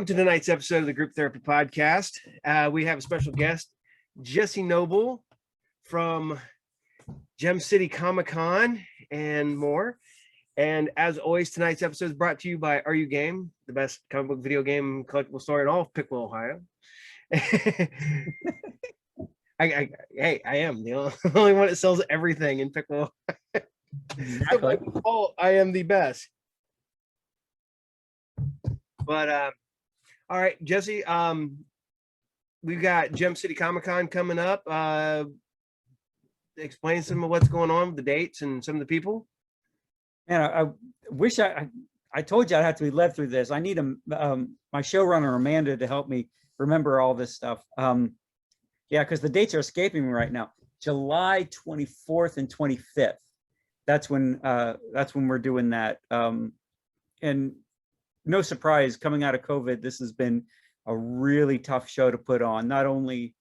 Welcome to tonight's episode of the Group Therapy Podcast. We have a special guest, Jesse Noble from Germ City Comic-Con and more. And as always, tonight's episode is brought to you by Are You Game, the best comic book video game collectible store in all of Pickle, Ohio. I am the only one that sells everything in Pickle. Exactly. I am the best. But all right, Jesse, we've got Germ City Comic-Con coming up. Explain some of what's going on with the dates and some of the people. Man, I wish I told you I'd have to be led through this. I need my showrunner Amanda to help me remember all this stuff. Yeah, because the dates are escaping me right now. July 24th and 25th. That's when we're doing that. And no surprise, coming out of COVID, this has been a really tough show to put on. Not only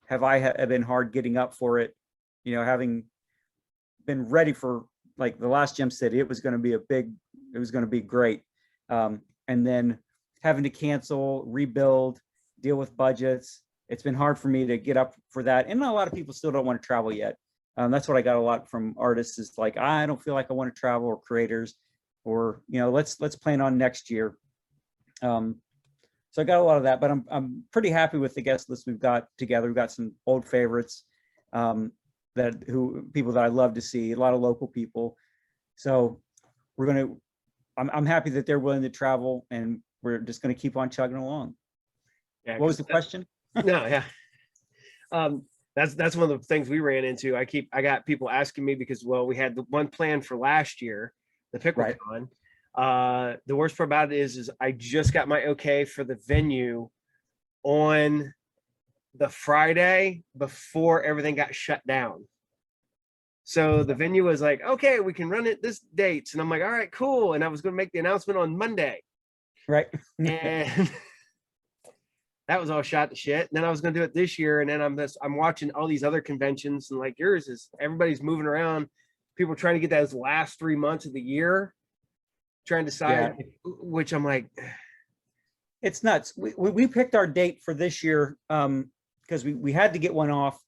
have I been hard getting up for it, having been ready for like the last Germ City, it was going to be great. And then having to cancel, rebuild, deal with budgets. It's been hard for me to get up for that. And a lot of people still don't want to travel yet. That's what I got a lot from artists is like, I don't feel like I want to travel, or creators, or, let's plan on next year. So I got a lot of that, but I'm pretty happy with the guest list we've got together. We've got some old favorites, people that I love to see, a lot of local people. So I'm happy that they're willing to travel, and we're just going to keep on chugging along. Yeah, what was the question? No, yeah. That's one of the things we ran into. I got people asking me because, well, we had the one plan for last year, the PickleCon. Right. The worst part about it is I just got my okay for the venue on the Friday before everything got shut down. So the venue was like, okay, we can run it this dates. And I'm like, all right, cool. And I was going to make the announcement on Monday. Right. And that was all shot to shit. And then I was going to do it this year. And then I'm watching all these other conventions, and like yours is everybody's moving around. People are trying to get those last 3 months of the year, trying to decide, which I'm like, it's nuts. We picked our date for this year because we had to get one off,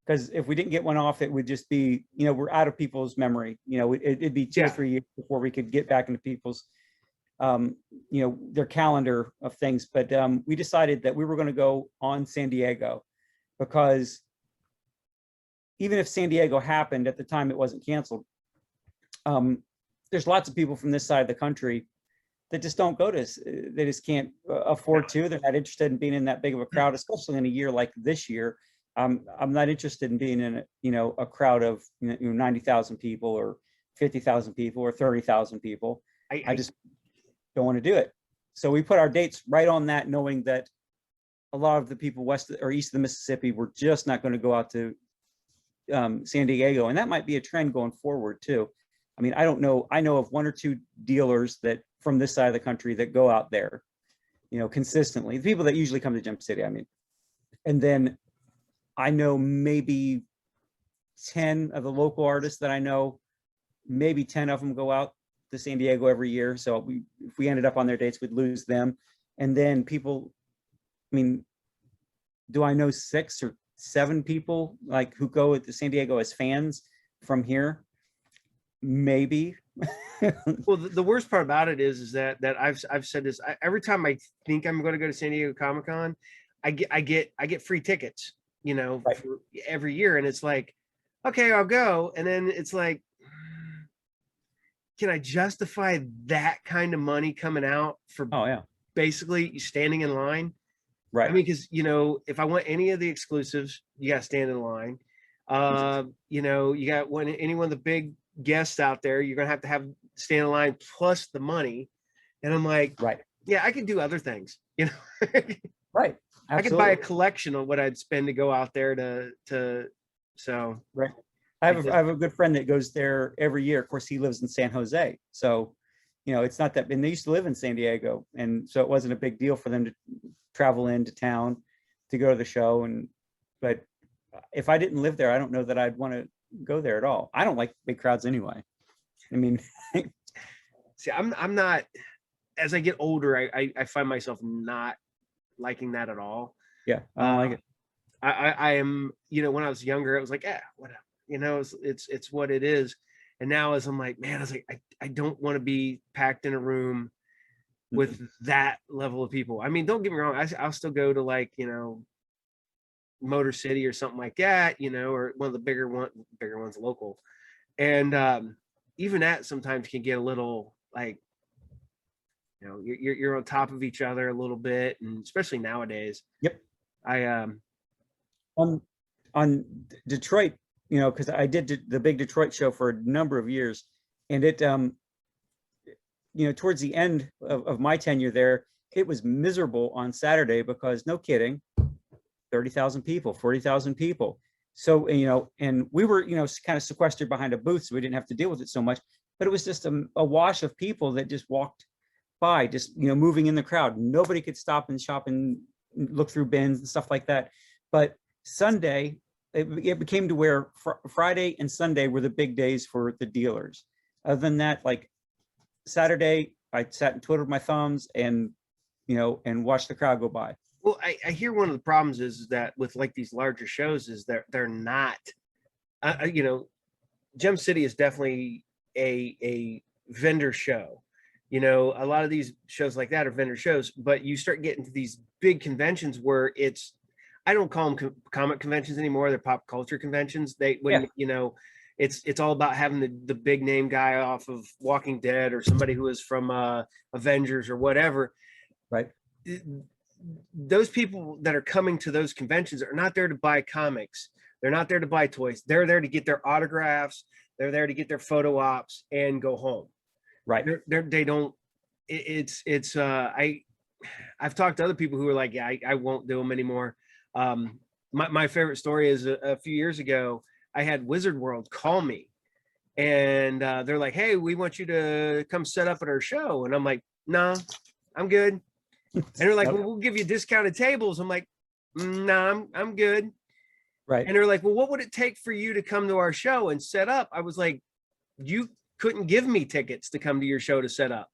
because if we didn't get one off, it would just be, we're out of people's memory. It'd be 2 or 3 years before we could get back into people's their calendar of things. But we decided that we were going to go on San Diego, because even if San Diego happened at the time, it wasn't canceled. There's lots of people from this side of the country that just don't go to, they just can't afford to. They're not interested in being in that big of a crowd, especially in a year like this year. I'm not interested in being in a crowd of 90,000 people or 50,000 people or 30,000 people. I just don't want to do it. So we put our dates right on that, knowing that a lot of the people west or east of the Mississippi were just not going to go out to San Diego. And that might be a trend going forward too. I mean, I don't know. I know of 1 or 2 dealers that from this side of the country that go out there, consistently. The people that usually come to Germ City, I mean. And then I know maybe 10 of the local artists that I know, maybe 10 of them go out to San Diego every year. So if we ended up on their dates, we'd lose them. And then people, I mean, do I know 6 or 7 people like who go to San Diego as fans from here? Maybe. Well, the worst part about it is that I've said this every time I think I'm going to go to San Diego Comic-Con, I get free tickets, right, for every year, and it's like, okay, I'll go, and then it's like, can I justify that kind of money coming out for basically standing in line? Right. I mean, because if I want any of the exclusives, you got to stand in line. You got any one of the big guests out there, you're gonna have stand in line plus the money. And I'm like, right, yeah, I could do other things, right. Absolutely. I could buy a collection of what I'd spend to go out there to so right. I have a good friend that goes there every year. Of course, he lives in San Jose, so it's not that. And they used to live in San Diego, and so it wasn't a big deal for them to travel into town to go to the show. But if I didn't live there, I don't know that I'd want to go there at all. I don't like big crowds anyway. I mean, see, I'm not. as I get older, I find myself not liking that at all. Yeah, I don't like it. I am, you know, when I was younger, it was like, whatever, you know, it's what it is. And now as I'm like, man, I was like, I don't want to be packed in a room with that level of people. I mean, don't get me wrong. I'll still go to like, you know, Motor City or something like that, you know, or one of the bigger ones local. And even that sometimes can get a little like, you know, you're on top of each other a little bit, and especially nowadays. Yep. I On Detroit, you know, because I did the big Detroit show for a number of years, and it you know, towards the end of my tenure there, it was miserable on Saturday because, no kidding, 30,000 people, 40,000 people. So, you know, and we were, you know, kind of sequestered behind a booth, so we didn't have to deal with it so much, but it was just a wash of people that just walked by, just, you know, moving in the crowd. Nobody could stop and shop and look through bins and stuff like that. But Sunday, it became to where Friday and Sunday were the big days for the dealers. Other than that, like Saturday, I sat and twiddled my thumbs and, you know, and watched the crowd go by. well, I hear one of the problems is that with like these larger shows is they're not, you know, Gem City is definitely a vendor show. You know, a lot of these shows like that are vendor shows, but you start getting to these big conventions where it's, I don't call them comic conventions anymore. They're pop culture conventions. When, you know, it's all about having the big name guy off of Walking Dead or somebody who is from Avengers or whatever. Right. Those people that are coming to those conventions are not there to buy comics. They're not there to buy toys. They're there to get their autographs. They're there to get their photo ops and go home. Right. They don't. I've talked to other people who are like, yeah, I won't do them anymore. My favorite story is a few years ago, I had Wizard World call me, and they're like, hey, we want you to come set up at our show. And I'm like, no, I'm good. And they're like, well, we'll give you discounted tables. I'm like, no, I'm good. Right. And they're like, well, what would it take for you to come to our show and set up? I was like, you couldn't give me tickets to come to your show to set up.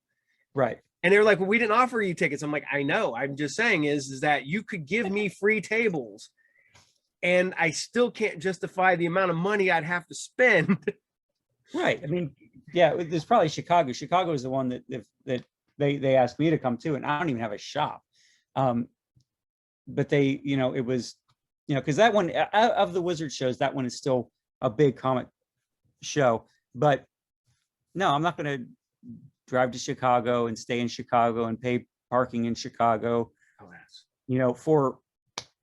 Right. And they were like, well, we didn't offer you tickets. I'm like, I know. I'm just saying is that you could give me free tables and I still can't justify the amount of money I'd have to spend. Right. I mean, yeah, there's probably Chicago. Chicago is the one that they asked me to come to, and I don't even have a shop. But they, you know, it was, you know, because that one of the Wizard shows, that one is still a big comic show. But no, I'm not going to drive to Chicago and stay in Chicago and pay parking in Chicago, you know, for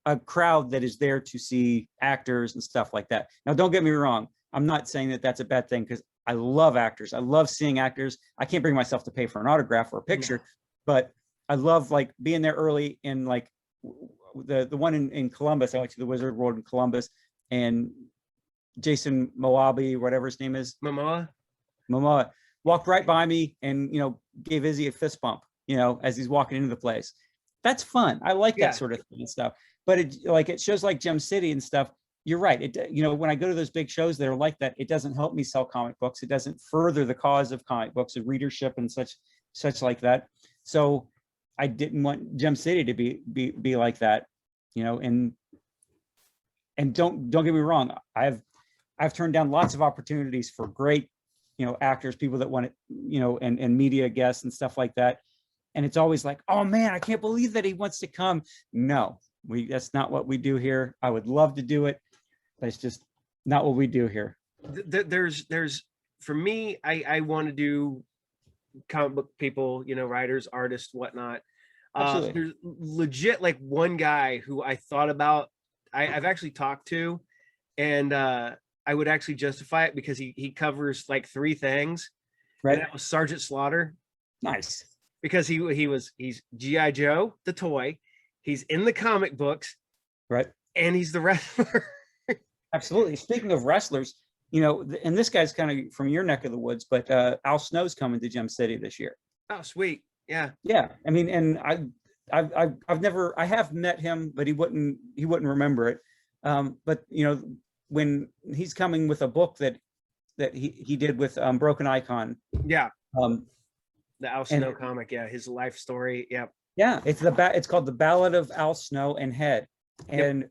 a crowd that is there to see actors and stuff like that. Now, don't get me wrong. I'm not saying that that's a bad thing, because I love actors. I love seeing actors. I can't bring myself to pay for an autograph or a picture, but I love like being there early. And like the one in Columbus, I went to the Wizard World in Columbus, and Jason Moabi, whatever his name is, Momoa, walked right by me and, you know, gave Izzy a fist bump, you know, as he's walking into the place. That's fun. I like that sort of thing and stuff. But it shows like Gem City and stuff. You're right. It, you know, when I go to those big shows that are like that, it doesn't help me sell comic books. It doesn't further the cause of comic books and readership and such like that. So I didn't want Gem City to be like that, you know. And don't get me wrong. I've turned down lots of opportunities for great, you know, actors, people that want it, you know, and media guests and stuff like that. And it's always like, oh man, I can't believe that he wants to come. No, that's not what we do here. I would love to do it, but it's just not what we do here. There's for me, I want to do comic book people, you know, writers, artists, whatnot. There's legit like one guy who I thought about, I've actually talked to, and I would actually justify it because he covers like 3 things. Right. And that was Sergeant Slaughter. Nice. Because he's G.I. Joe, the toy. He's in the comic books. Right. And he's the wrestler. Absolutely. Speaking of wrestlers, you know, and this guy's kind of from your neck of the woods, but Al Snow's coming to Gem City this year. Oh, sweet. Yeah. Yeah. I mean, and I have met him, but he wouldn't remember it. But you know, when he's coming with a book that he did with Broken Icon. Yeah. The Al And Snow comic, yeah, his life story. Yep. yeah, it's called The Ballad of Al Snow and Head. Yep. And,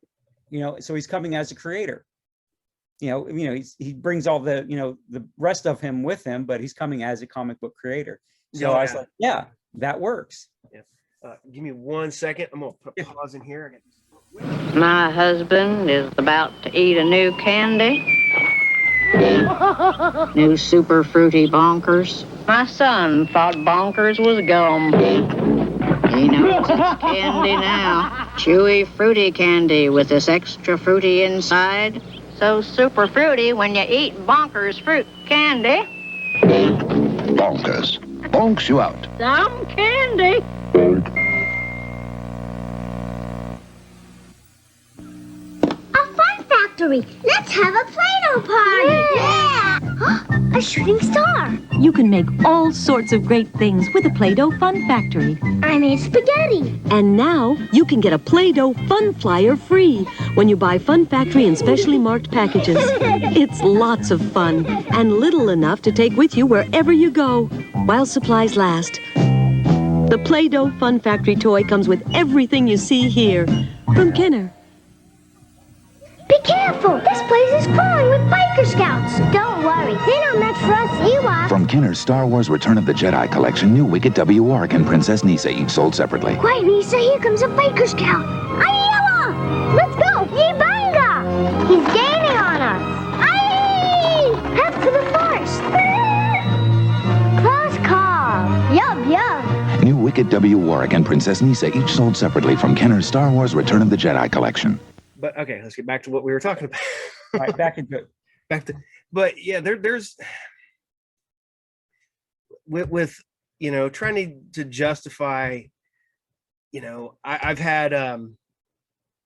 so he's coming as a creator. He brings all the, the rest of him with him, but he's coming as a comic book creator. So Oh, I was yeah. like, yeah, that works. Yeah. Give me 1 second. I'm gonna put a pause in here. My husband is about to eat a new candy. New super fruity bonkers. My son thought bonkers was gum. He knows it's candy now. Chewy fruity candy with this extra fruity inside. So super fruity when you eat bonkers fruit candy. Bonkers. Bonks you out. Some candy. Let's have a Play-Doh party! Yeah! A shooting star! You can make all sorts of great things with a Play-Doh Fun Factory. I made spaghetti! And now you can get a Play-Doh Fun Flyer free when you buy Fun Factory in specially marked packages. It's lots of fun and little enough to take with you wherever you go while supplies last. The Play-Doh Fun Factory toy comes with everything you see here from Kenner. Be careful! This place is crawling with biker scouts! Don't worry, they're not meant for us Ewoks. From Kenner's Star Wars Return of the Jedi collection, new Wicket W. Ark and Princess Nisa, each sold separately. Quiet, Nisa, here comes a biker scout! Ayala! Let's go! Yibanga! He's gaining on us! Aye! Head for the forest! Close call! Yub, yub! New Wicket W. Warwick and Princess Nisa, each sold separately from Kenner's Star Wars Return of the Jedi collection. But okay, let's get back to what we were talking about. All right, back into it. But yeah, there's with trying to justify, I've had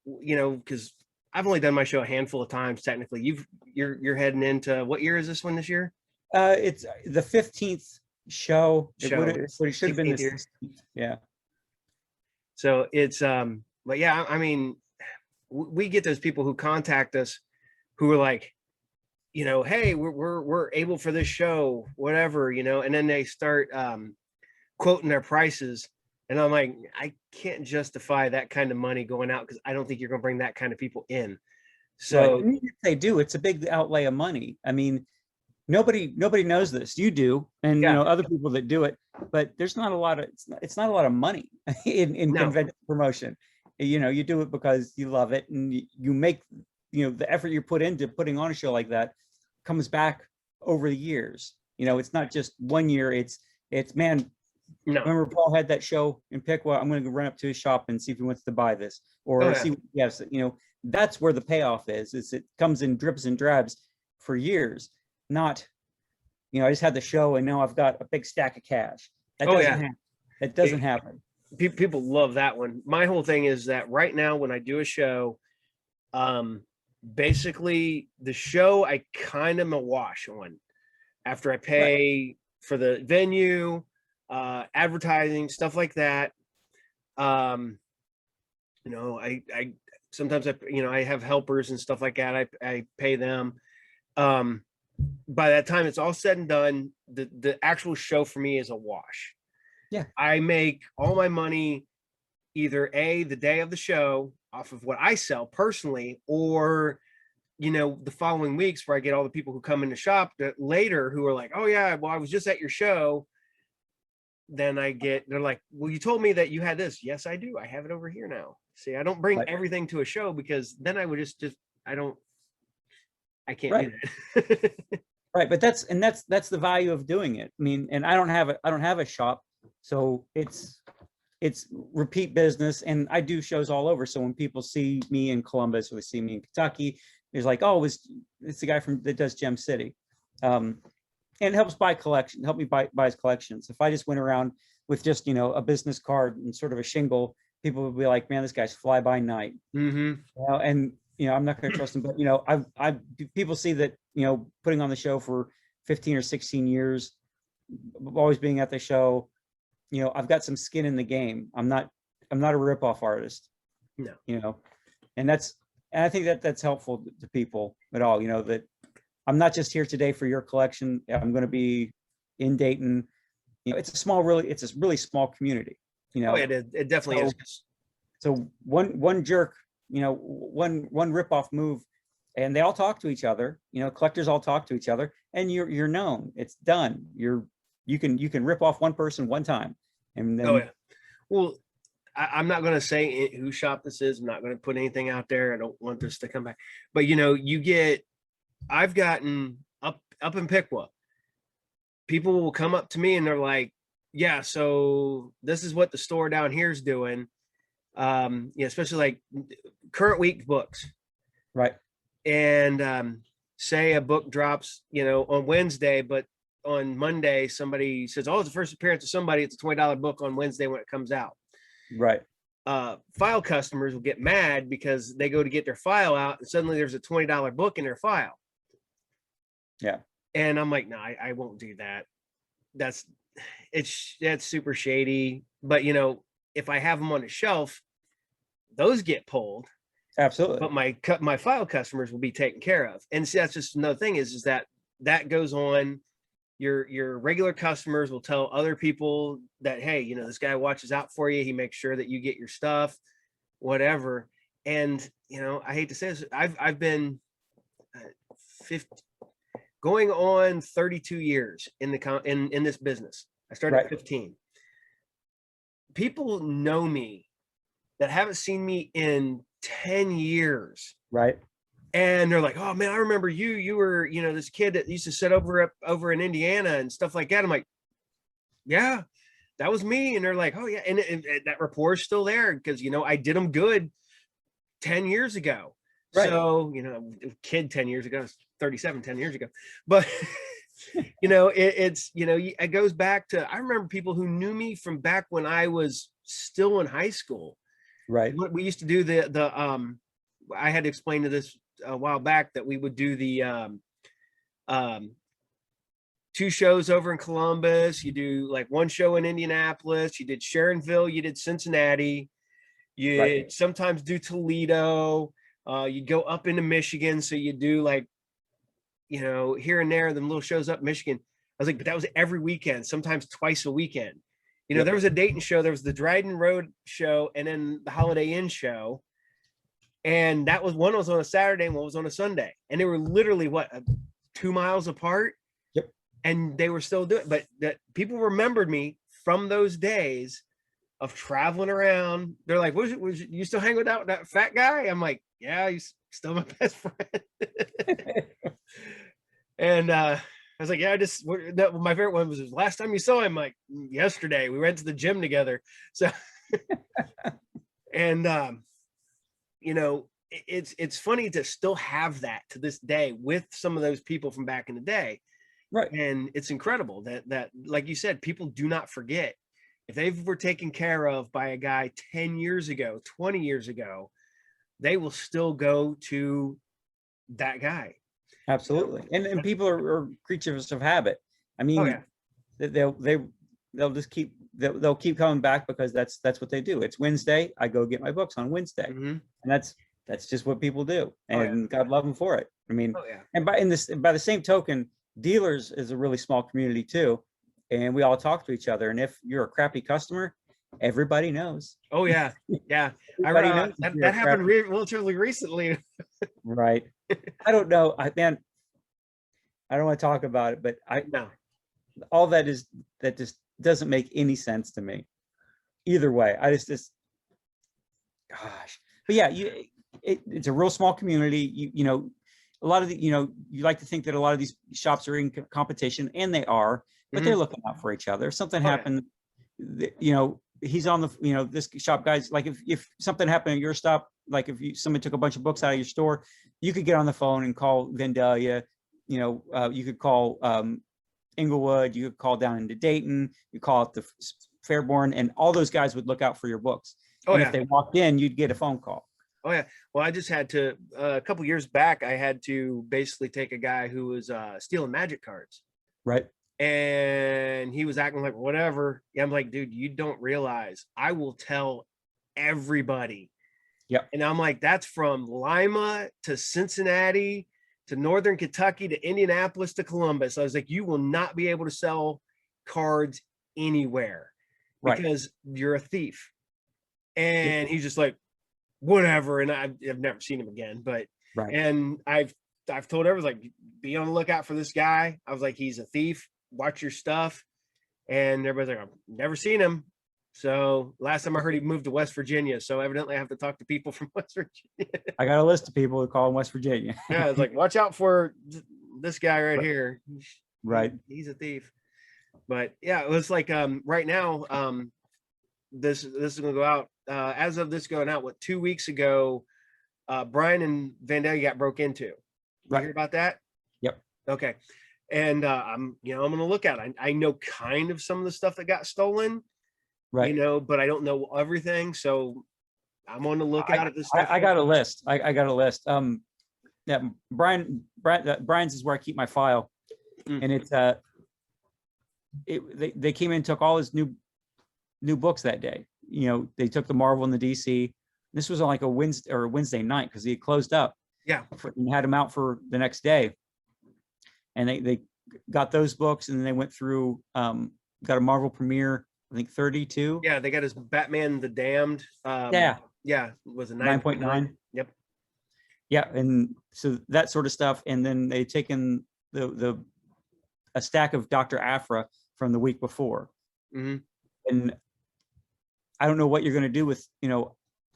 because I've only done my show a handful of times technically. You're heading into, what year is this one this year? It's the 15th show. It should have been the 16th. 16th. Yeah. So it's but yeah, I mean, we get those people who contact us who are like, hey, we're able for this show, whatever, and then they start quoting their prices, and I'm like, I can't justify that kind of money going out because I don't think you're going to bring that kind of people in. So right. If they do, it's a big outlay of money. I mean, nobody knows this. You do, and other people that do it, but there's not a lot of it's not a lot of money in convention promotion. You do it because you love it, and you make, the effort you put into putting on a show like that comes back over the years. It's not just 1 year. It's man. No. Remember Paul had that show in Piqua? I'm going to go run up to his shop and see if he wants to buy this, or see. Yes, that's where the payoff is. It comes in drips and drabs for years. Not, I just had the show and now I've got a big stack of cash. That doesn't happen. That doesn't happen. People love that one. My whole thing is that right now when I do a show, basically the show I kind of am a wash on after I pay for the venue, advertising, stuff like that. I sometimes I have helpers and stuff like that. I pay them. By that time it's all said and done, the actual show for me is a wash. Yeah. I make all my money either the day of the show off of what I sell personally, or, the following weeks where I get all the people who come in the shop that later who are like, oh yeah, well, I was just at your show. Then they're like, well, you told me that you had this. Yes, I do. I have it over here now. See, I don't bring everything to a show because then I would I can't do that. Right. But that's the value of doing it. I mean, and I don't have a shop. So it's repeat business, and I do shows all over. So when people see me in Columbus or they see me in Kentucky, it's like, oh, it's the guy that does Gem City. And it helps help me buy his collections. If I just went around with just, a business card and sort of a shingle, people would be like, man, this guy's fly by night. Mm-hmm. And, I'm not going to trust him, but, people see that, putting on the show for 15 or 16 years, always being at the show, I've got some skin in the game. I'm not a ripoff artist. No. And I think that's helpful to people at all, that I'm not just here today for your collection. I'm going to be in Dayton, You know, it's a really small community, you know. Oh, it definitely So- is. So one jerk, you know, one rip-off move, and they all talk to each other, you know, collectors all talk to each other, and you're known. It's done. You can rip off one person one time, and then Oh yeah. Well, I'm not going to say whose shop this is. I'm not going to put anything out there. I don't want this to come back. But you know, I've gotten up in Piqua. People will come up to me and they're like, "Yeah, so this is what the store down here is doing." Yeah, especially like current week books. right, And say a book drops, you know, on Wednesday, but on Monday somebody says, "Oh, it's the first appearance of somebody. It's a $20 book on Wednesday when it comes out." right, File customers will get mad because they go to get their file out and suddenly there's a $20 book in their file. yeah, And I'm like, no, I won't do that. That's super shady. But you know, if I have them on the shelf, those get pulled. absolutely, But my file customers will be taken care of. And see, that's just another thing is that goes on. Your regular customers will tell other people that, hey, you know, this guy watches out for you. He makes sure that you get your stuff, whatever. And you know, I hate to say this, I've been 50, going on 32 years in this business. I started Right. at 15. People know me that haven't seen me in 10 years. right, And they're like, "Oh man, I remember you. You were, you know, this kid that used to sit over in Indiana and stuff like that." I'm like, "Yeah, that was me." And they're like, "Oh yeah," and that rapport is still there because you know I did them good 10 years ago. Right. So you know, kid 10 years ago, 37, 10 years ago, but you know, it's you know, it goes back to I remember people who knew me from back when I was still in high school. right, What we used to do I had to explain to this a while back that we would do the um 2 shows over in Columbus. You do like 1 show in Indianapolis, you did Sharonville, you did Cincinnati, you Right. sometimes do Toledo, you go up into Michigan, so you do like, you know, here and there, them little shows up in Michigan. I was like, but that was every weekend, sometimes twice a weekend. You know, Yep. there was a Dayton show, there was the Dryden Road show, and then the Holiday Inn show. And that was one was on a Saturday and one was on a Sunday. And they were literally 2 miles apart. Yep. And they were still doing, but that people remembered me from those days of traveling around. They're like, was you still hang with that fat guy? I'm like, yeah, he's still my best friend. And I was like, yeah, my favorite one was last time you saw him, like yesterday. We went to the gym together. So and you know, it's funny to still have that to this day with some of those people from back in the day. Right. And it's incredible that like you said, people do not forget. If they were taken care of by a guy 10 years ago, 20 years ago, they will still go to that guy. Absolutely. And people are creatures of habit. I mean, Oh yeah. they'll just they'll keep coming back because that's what they do. It's Wednesday, I go get my books on Wednesday. Mhm. And that's just what people do. Oh, yeah. And God love them for it. I mean, Oh yeah. and by the same token, dealers is a really small community too. And we all talk to each other. And if you're a crappy customer, everybody knows. Oh yeah. Yeah. Everybody knows if you're That a happened crappy- relatively recently. Right. I don't know. I don't want to talk about it, but No. all that just doesn't make any sense to me. Either way, I just gosh. But yeah, it's a real small community. You know, a lot of you like to think that a lot of these shops are in competition, and they are, but they're looking out for each other. If something Oh, yeah. happened, you know, he's on the, you know, this shop guy's like, if something happened at your stop, like if somebody took a bunch of books out of your store, you could get on the phone and call Vandalia, you know, you could call Inglewood, you could call down into Dayton, you call it the Fairborn, and all those guys would look out for your books. Oh And yeah. if they walked in, you'd get a phone call. Oh yeah. Well, I just had to a couple years back. I had to basically take a guy who was stealing magic cards, Right. and he was acting like whatever. Yeah, I'm like, dude, you don't realize I will tell everybody. Yep. And I'm like, that's from Lima to Cincinnati to Northern Kentucky to Indianapolis to Columbus. I was like, you will not be able to sell cards anywhere Right. because you're a thief. And he's just like, whatever. And I've never seen him again, but, Right. and I've told everyone, like, be on the lookout for this guy. I was like, he's a thief, watch your stuff. And everybody's like, I've never seen him. So last time I heard he moved to West Virginia. So evidently I have to talk to people from West Virginia. I got a list of people who call in West Virginia. Yeah, it's like, watch out for this guy right here. Right. He's a thief. But yeah, it was like right now, this is gonna go out. As of this going out, 2 weeks ago, Brian and Vandalia got broke into. You Right. hear about that? Yep. Okay. And I'm gonna look at it. I know kind of some of the stuff that got stolen. Right. But I don't know everything. So I'm on the lookout at this stuff. I got a list. I got a list. Yeah, Brian's is where I keep my file, and it's they came in and took all his new books that day. They took the Marvel and the DC. This was on like a Wednesday night because he had closed up. Yeah. And had them out for the next day, and they got those books, and then they went through got a Marvel premiere. I think 32. Yeah, they got his Batman the Damned. Yeah, it was a 9.9. Yep. Yeah, and so that sort of stuff, and then they taken a stack of Dr. Aphra from the week before, and I don't know what you're going to do with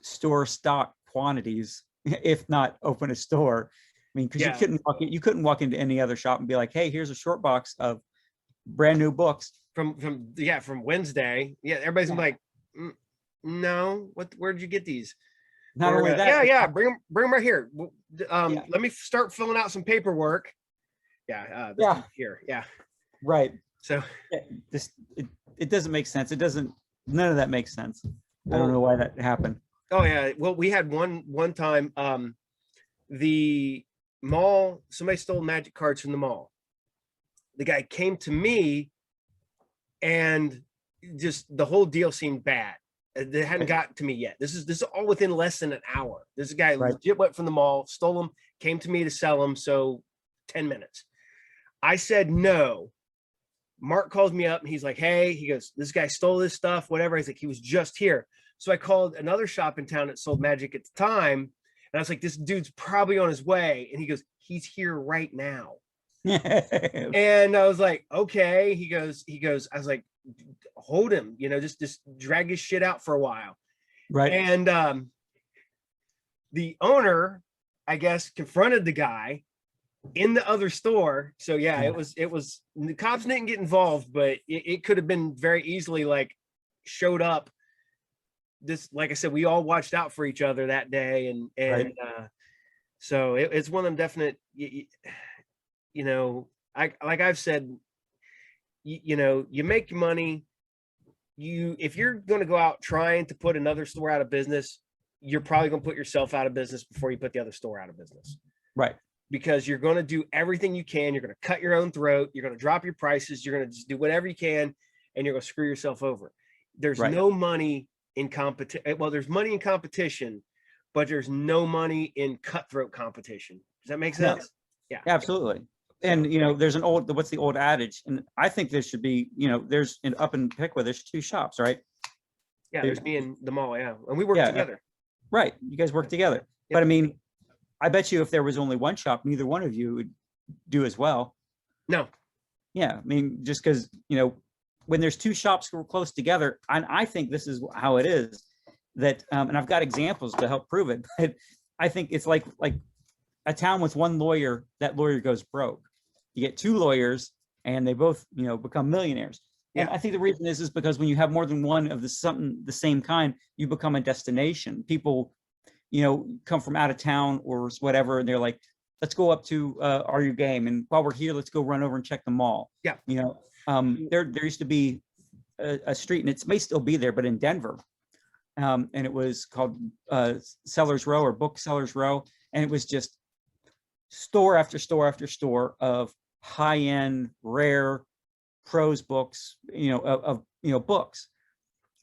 store stock quantities if not open a store. I mean, because you couldn't walk into any other shop and be like, hey, here's a short box of brand new books from Wednesday. Yeah, everybody's gonna be like, no, where'd you get these? Not only that, bring them right here. Let me start filling out some paperwork. Here. Yeah. Right. So it doesn't make sense. None of that makes sense. I don't know why that happened. Oh yeah. Well, we had one time, the mall, somebody stole magic cards from the mall. The guy came to me and just the whole deal seemed bad. They hadn't gotten to me yet. This is all within less than an hour. This guy legit went from the mall, stole them, came to me to sell them. So 10 minutes. I said no. Mark calls me up and he's like, hey, he goes, this guy stole this stuff, whatever. He's like, he was just here. So I called another shop in town that sold magic at the time. And I was like, this dude's probably on his way. And he goes, he's here right now. And I was like, okay. He goes, I was like, hold him, just drag his shit out for a while. Right. And the owner, I guess, confronted the guy in the other store. So yeah, it was the cops didn't get involved, but it could have been very easily like showed up. This, like I said, we all watched out for each other that day, and right. So it's one of them definite, like I've said, you make your money. If you're going to go out trying to put another store out of business, you're probably going to put yourself out of business before you put the other store out of business. Right. Because you're going to do everything you can. You're going to cut your own throat. You're going to drop your prices. You're going to just do whatever you can, and you're going to screw yourself over. There's no money in competition. Well, there's money in competition, but there's no money in cutthroat competition. Does that make sense? Yeah, absolutely. And there's what's the old adage? And I think there should be, there's up in Pickwood, there's 2 shops, right? Yeah, there's me and the mall, yeah, and we work together. Right, you guys work together. Yep. But I mean, I bet you if there was only one shop, neither one of you would do as well. No. Yeah, I mean, just because when there's 2 shops who are close together, and I think this is how it is. That and I've got examples to help prove it. But I think it's like a town with 1 lawyer, that lawyer goes broke. You get 2 lawyers and they both, become millionaires. Yeah. And I think the reason is because when you have more than one of the same kind, you become a destination. People, come from out of town or whatever, and they're like, let's go up to Are You Game? And while we're here, let's go run over and check the mall. Yeah. There used to be a street, and it may still be there, but in Denver. And it was called Sellers Row or Booksellers Row. And it was just store after store after store of high-end, rare prose books, of books.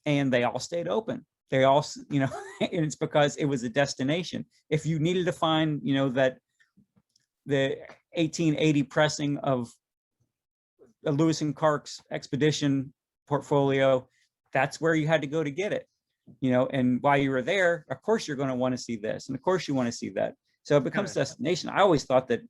And they all stayed open. They all, and it's because it was a destination. If you needed to find, that the 1880 pressing of Lewis and Clark's Expedition portfolio, that's where you had to go to get it, you know, and while you were there, of course, you're going to want to see this. And of course you want to see that. So it becomes destination. I always thought that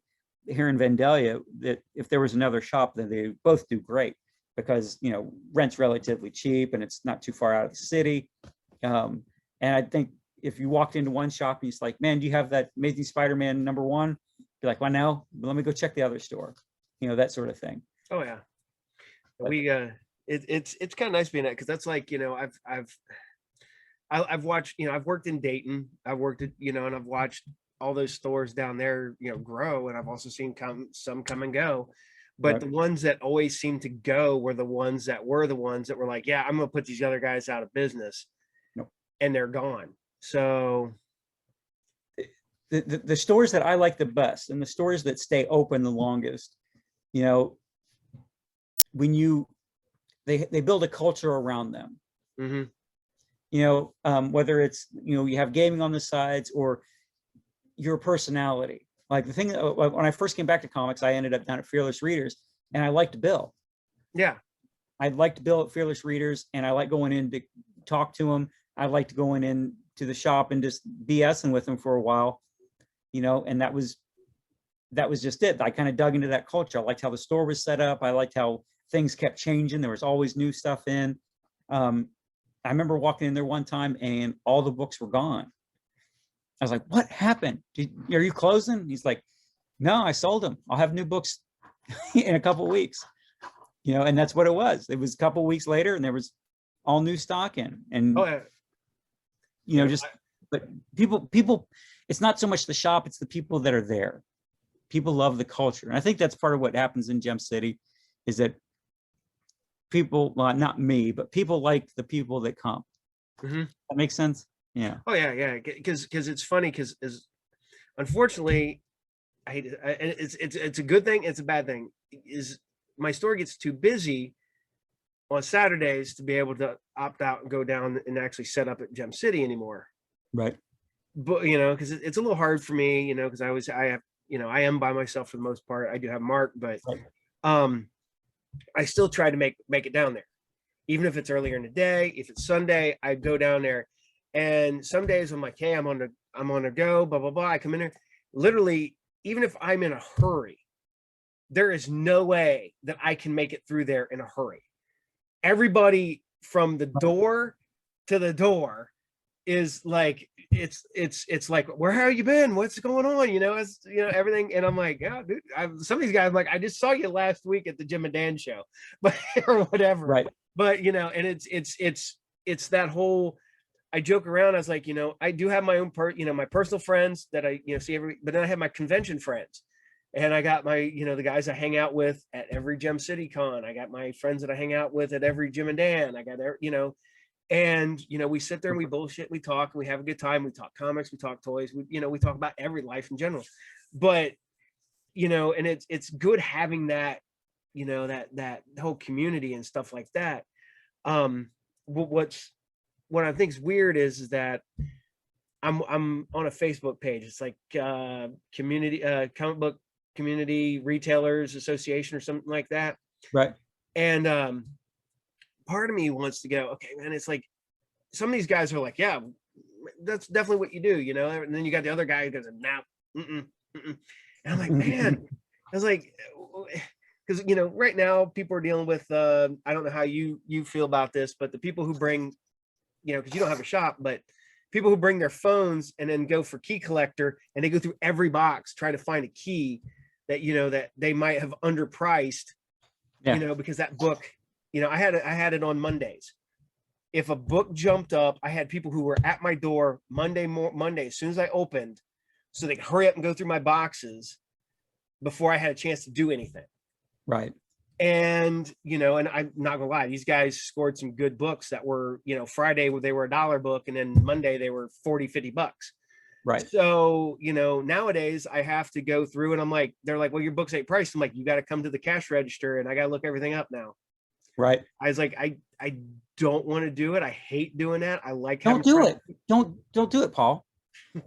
here in Vandalia, that if there was another shop, then they both do great because, you know, rent's relatively cheap and it's not too far out of the city. And I think if you walked into one shop and it's like, man, do you have that Amazing Spider-Man #1? You're like, well, no, let me go check the other store, you know, that sort of thing. Oh yeah. We it's kind of nice being that, because that's like, you know, I've watched, you know, I've worked in Dayton, I've worked at, you know, and I've watched all those stores down there, you know, grow, and I've also seen some come and go, but the ones that always seem to go were the ones that were like, yeah, I'm gonna put these other guys out of business. Nope. And they're gone. So the stores that I like the best and the stores that stay open the longest, you know, when they build a culture around them. Mm-hmm. You know, whether it's, you know, you have gaming on the sides or your personality. Like the thing, when I first came back to comics, I ended up down at Fearless Readers, and I liked Bill. Yeah. I liked Bill at Fearless Readers, and I like going in to talk to him. I liked going in to the shop and just BSing with him for a while, you know, and that was just it. I kind of dug into that culture. I liked how the store was set up. I liked how things kept changing. There was always new stuff in. I remember walking in there one time and all the books were gone. I was like, what happened? Are you closing? He's like, no, I sold them. I'll have new books in a couple of weeks. You know, and that's what it was. It was a couple of weeks later and there was all new stock in. And, you know, just, but people, it's not so much the shop, it's the people that are there. People love the culture. And I think that's part of what happens in Gem City is that people, well, not me, but people like the people that come. Mm-hmm. That makes sense? Yeah. Oh yeah. Because it's funny, because unfortunately, it's a good thing, it's a bad thing, is my store gets too busy on Saturdays to be able to opt out and go down and actually set up at Gem City anymore. Right. But, you know, because it's a little hard for me, you know, because I have, you know, I am by myself for the most part. I do have Mark, but I still try to make it down there. Even if it's earlier in the day, if it's Sunday, I go down there. And some days I'm like, hey, I'm on the go, blah, blah, blah. I come in there. Literally, even if I'm in a hurry, there is no way that I can make it through there in a hurry. Everybody from the door to the door is like, it's like, where have you been? What's going on? You know, it's, you know, everything. And I'm like, yeah, dude, some of these guys, I'm like, I just saw you last week at the Jim and Dan show, but or whatever. Right. But, you know, and it's that whole, I joke around. I was like, you know, I do have my own you know, my personal friends that I, you know, see but then I have my convention friends, and I got my, you know, the guys I hang out with at every Gem City Con. I got my friends that I hang out with at every Jim and Dan. I got there, you know, and, you know, we sit there and we bullshit, we talk, we have a good time. We talk comics, we talk toys, you know, we talk about every life in general, but, you know, and it's good having that, you know, that whole community and stuff like that. What I think is weird is that I'm on a Facebook page. It's like community comic book community retailers association or something like that. Right. And part of me wants to go, okay, man, it's like some of these guys are like, yeah, that's definitely what you do, you know. And then you got the other guy who goes, nah, and I'm like, man, I was like, because, you know, right now people are dealing with I don't know how you feel about this, but the people who bring, you know, because you don't have a shop, but people who bring their phones and then go for key collector, and they go through every box trying to find a key that, you know, that they might have underpriced, you know, because that book, you know, I had it on Mondays. If a book jumped up, I had people who were at my door Monday as soon as I opened, so they could hurry up and go through my boxes before I had a chance to do anything. Right. And, you know, and I'm not gonna lie, these guys scored some good books that were, you know, Friday they were $1 book, and then Monday they were $40-50. Right. So, you know, nowadays I have to go through, and I'm like, they're like, well, your book's ain't priced. I'm like, you got to come to the cash register, and I got to look everything up now. Right. I was like, I don't want to do it. I hate doing that. I like don't do it. Don't do it, Paul.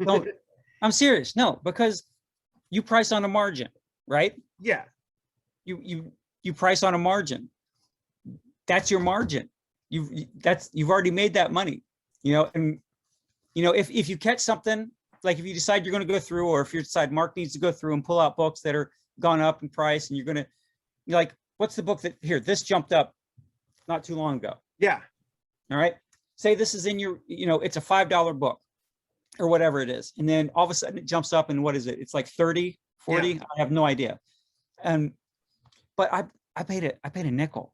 Don't. I'm serious. No, because you price on a margin, right? Yeah. You price on a margin. that's your margin. You've already made that money, and if you catch something, like if you decide you're going to go through, or if you decide Mark needs to go through and pull out books that are gone up in price, and you're like, what's the book this jumped up not too long ago? Yeah. All right. Say this is in your, it's a $5 book or whatever it is. And then all of a sudden it jumps up, and what is it? It's like 30, 40. Yeah. I have no idea. But I paid a nickel.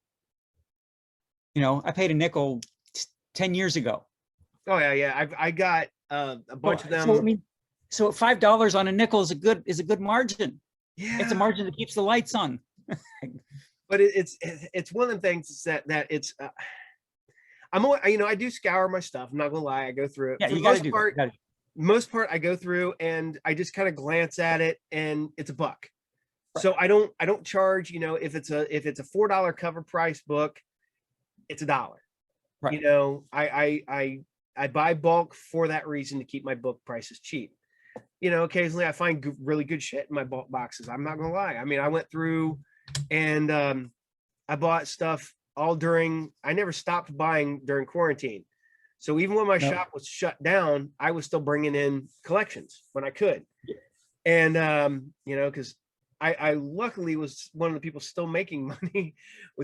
I paid a nickel 10 years ago. Oh yeah. Yeah. I got a bunch of them. So $5 on a nickel is a good margin. Yeah. It's a margin that keeps the lights on. But it's one of the things that it's, I do scour my stuff. I'm not gonna lie. I go through it. Yeah, you gotta do that. Most part I go through and I just kind of glance at it, and it's $1. Right. So I don't charge, if it's a $4 cover price book, it's $1. Right. I buy bulk for that reason, to keep my book prices cheap. Occasionally I find really good shit in my bulk boxes. I'm not gonna lie. I mean, I went through and I bought stuff I never stopped buying during quarantine. So even when my shop was shut down, I was still bringing in collections when I could. And, because I luckily was one of the people still making money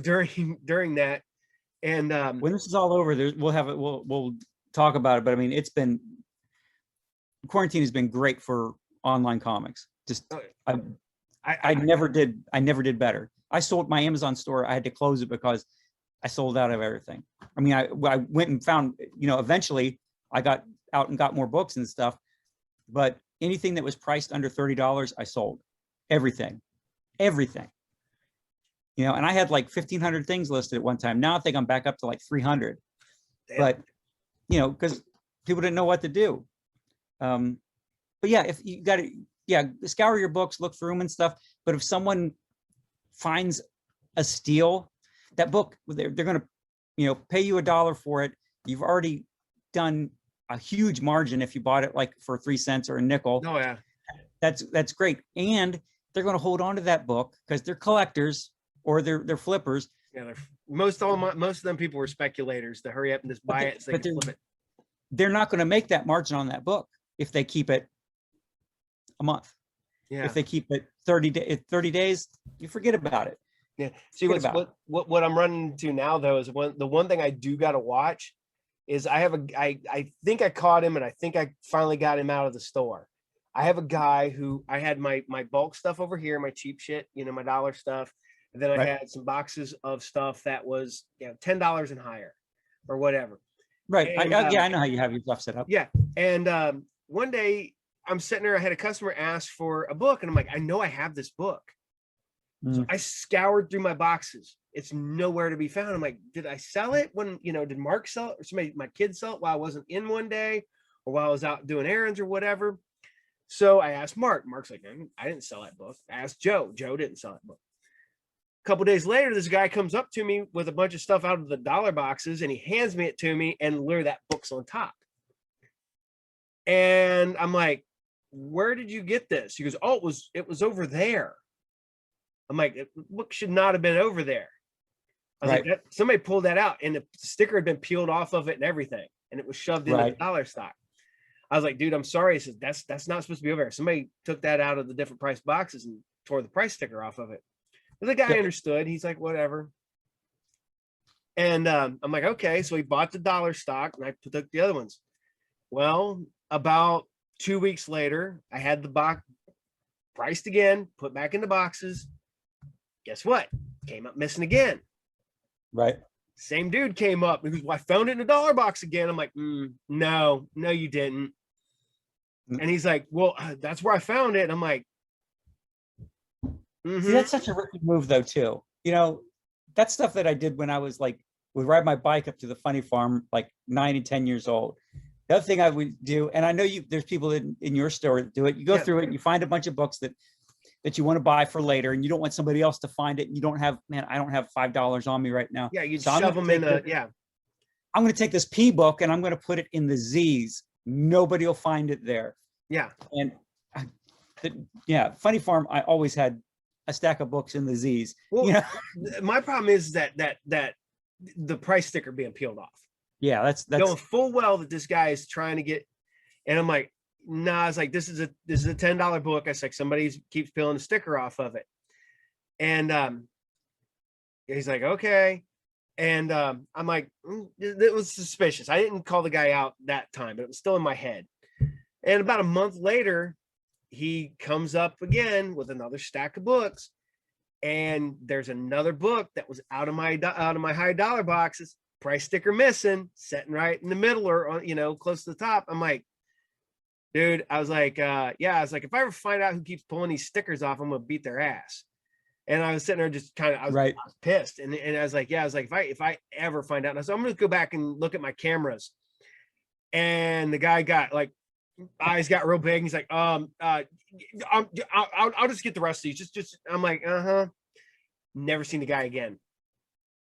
during that. And when this is all over, we'll talk about it. But I mean, quarantine has been great for online comics. Just, I never did better. I sold my Amazon store. I had to close it because I sold out of everything. I mean, I went and found, eventually I got out and got more books and stuff, but anything that was priced under $30, I sold everything. And I had like 1,500 things listed at one time. Now I think I'm back up to like 300. Damn. But, because people didn't know what to do. But yeah, if you got to, scour your books, look through them and stuff. But if someone finds a steal, that book, they're going to, pay you $1 for it. You've already done a huge margin if you bought it like for 3 cents or a nickel. Oh yeah, that's great. And they're going to hold on to that book because they're collectors or they're flippers. Yeah, most of them people were speculators to hurry up and just buy it so they can flip it. They're not going to make that margin on that book if they keep it a month. Yeah. If they keep it 30 days, you forget about it. Yeah. See, what I'm running into now though is the one thing I do got to watch is I think I caught him, and I think I finally got him out of the store. I have a guy who I had my bulk stuff over here, my cheap shit, my dollar stuff. And then I had some boxes of stuff that was $10 and higher or whatever. Right. And, I know how you have your stuff set up. Yeah. And one day I'm sitting there, I had a customer ask for a book, and I'm like, I know I have this book. So I scoured through my boxes. It's nowhere to be found. I'm like, did I sell it when, did Mark sell it, or somebody, my kid sell it while I wasn't in one day, or while I was out doing errands or whatever? So I asked Mark. Mark's like, I didn't sell that book. I asked Joe. Joe didn't sell that book. A couple days later, this guy comes up to me with a bunch of stuff out of the dollar boxes, and he hands me it to me, and literally that book's on top. And I'm like, where did you get this? He goes, oh, it was over there. I'm like, the book should not have been over there. I was like, somebody pulled that out, and the sticker had been peeled off of it and everything, and it was shoved into the dollar stock. I was like, dude, I'm sorry. He says, that's not supposed to be over there. Somebody took that out of the different price boxes and tore the price sticker off of it. And the guy understood. He's like, whatever. And I'm like, okay. So he bought the dollar stock, and I took the other ones. Well, about 2 weeks later, I had the box priced again, put back in the boxes. Guess what? Came up missing again. Right. Same dude came up. He goes, well, I found it in a dollar box again. I'm like, no, you didn't. And he's like, well, that's where I found it. And I'm like, See, that's such a rookie move though, too. That's stuff that I did when I was like, would ride my bike up to the funny farm, like 9 and 10 years old. The other thing I would do, and I know there's people in your store that do it. You go through it and you find a bunch of books that you want to buy for later, and you don't want somebody else to find it. And you don't have, I don't have $5 on me right now. Yeah, you shove them in I'm going to take this P book and I'm going to put it in the Z's. Nobody will find it there. Yeah. And Funny Farm, I always had a stack of books in the Z's. Well, my problem is that the price sticker being peeled off. Yeah, that's Knowing full well that this guy is trying to get, and I'm like, nah, I was like, this is a $10 book. I was like, somebody keeps peeling the sticker off of it. And he's like, okay. And I'm like, it was suspicious. I didn't call the guy out that time, but it was still in my head. And about a month later, he comes up again with another stack of books. And there's another book that was out of my high dollar boxes, price sticker missing, sitting right in the middle or on, you know, close to the top. I'm like, dude, I was like, yeah, I was like, if I ever find out who keeps pulling these stickers off, I'm gonna beat their ass. And I was sitting there just kind of, I was pissed. And I was like, yeah, I was like, if I ever find out, and I said, I'm gonna go back and look at my cameras. And the guy got like, eyes got real big. And he's like, I'll just get the rest of these. Just I'm like, never seen the guy again.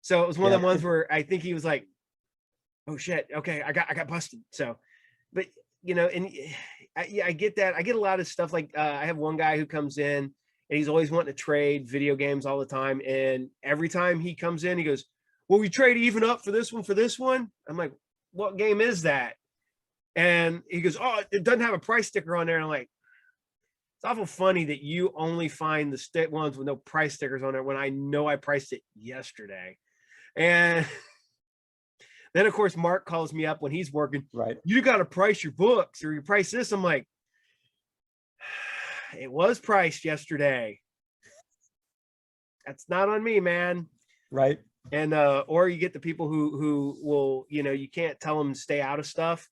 So it was one of the ones where I think he was like, oh shit, okay, I got busted. So, but you know, and I get that. I get a lot of stuff like I have one guy who comes in and he's always wanting to trade video games all the time. And every time he comes in, he goes, well, we trade even up for this one. I'm like, what game is that? And he goes, oh, it doesn't have a price sticker on there. And I'm like, it's awful funny that you only find the ones with no price stickers on there when I know I priced it yesterday. And then, of course, Mark calls me up when he's working. Right. You got to price your books or you price this. I'm like, it was priced yesterday. That's not on me, man. Right. And or you get the people who will, you know, you can't tell them to stay out of stuff.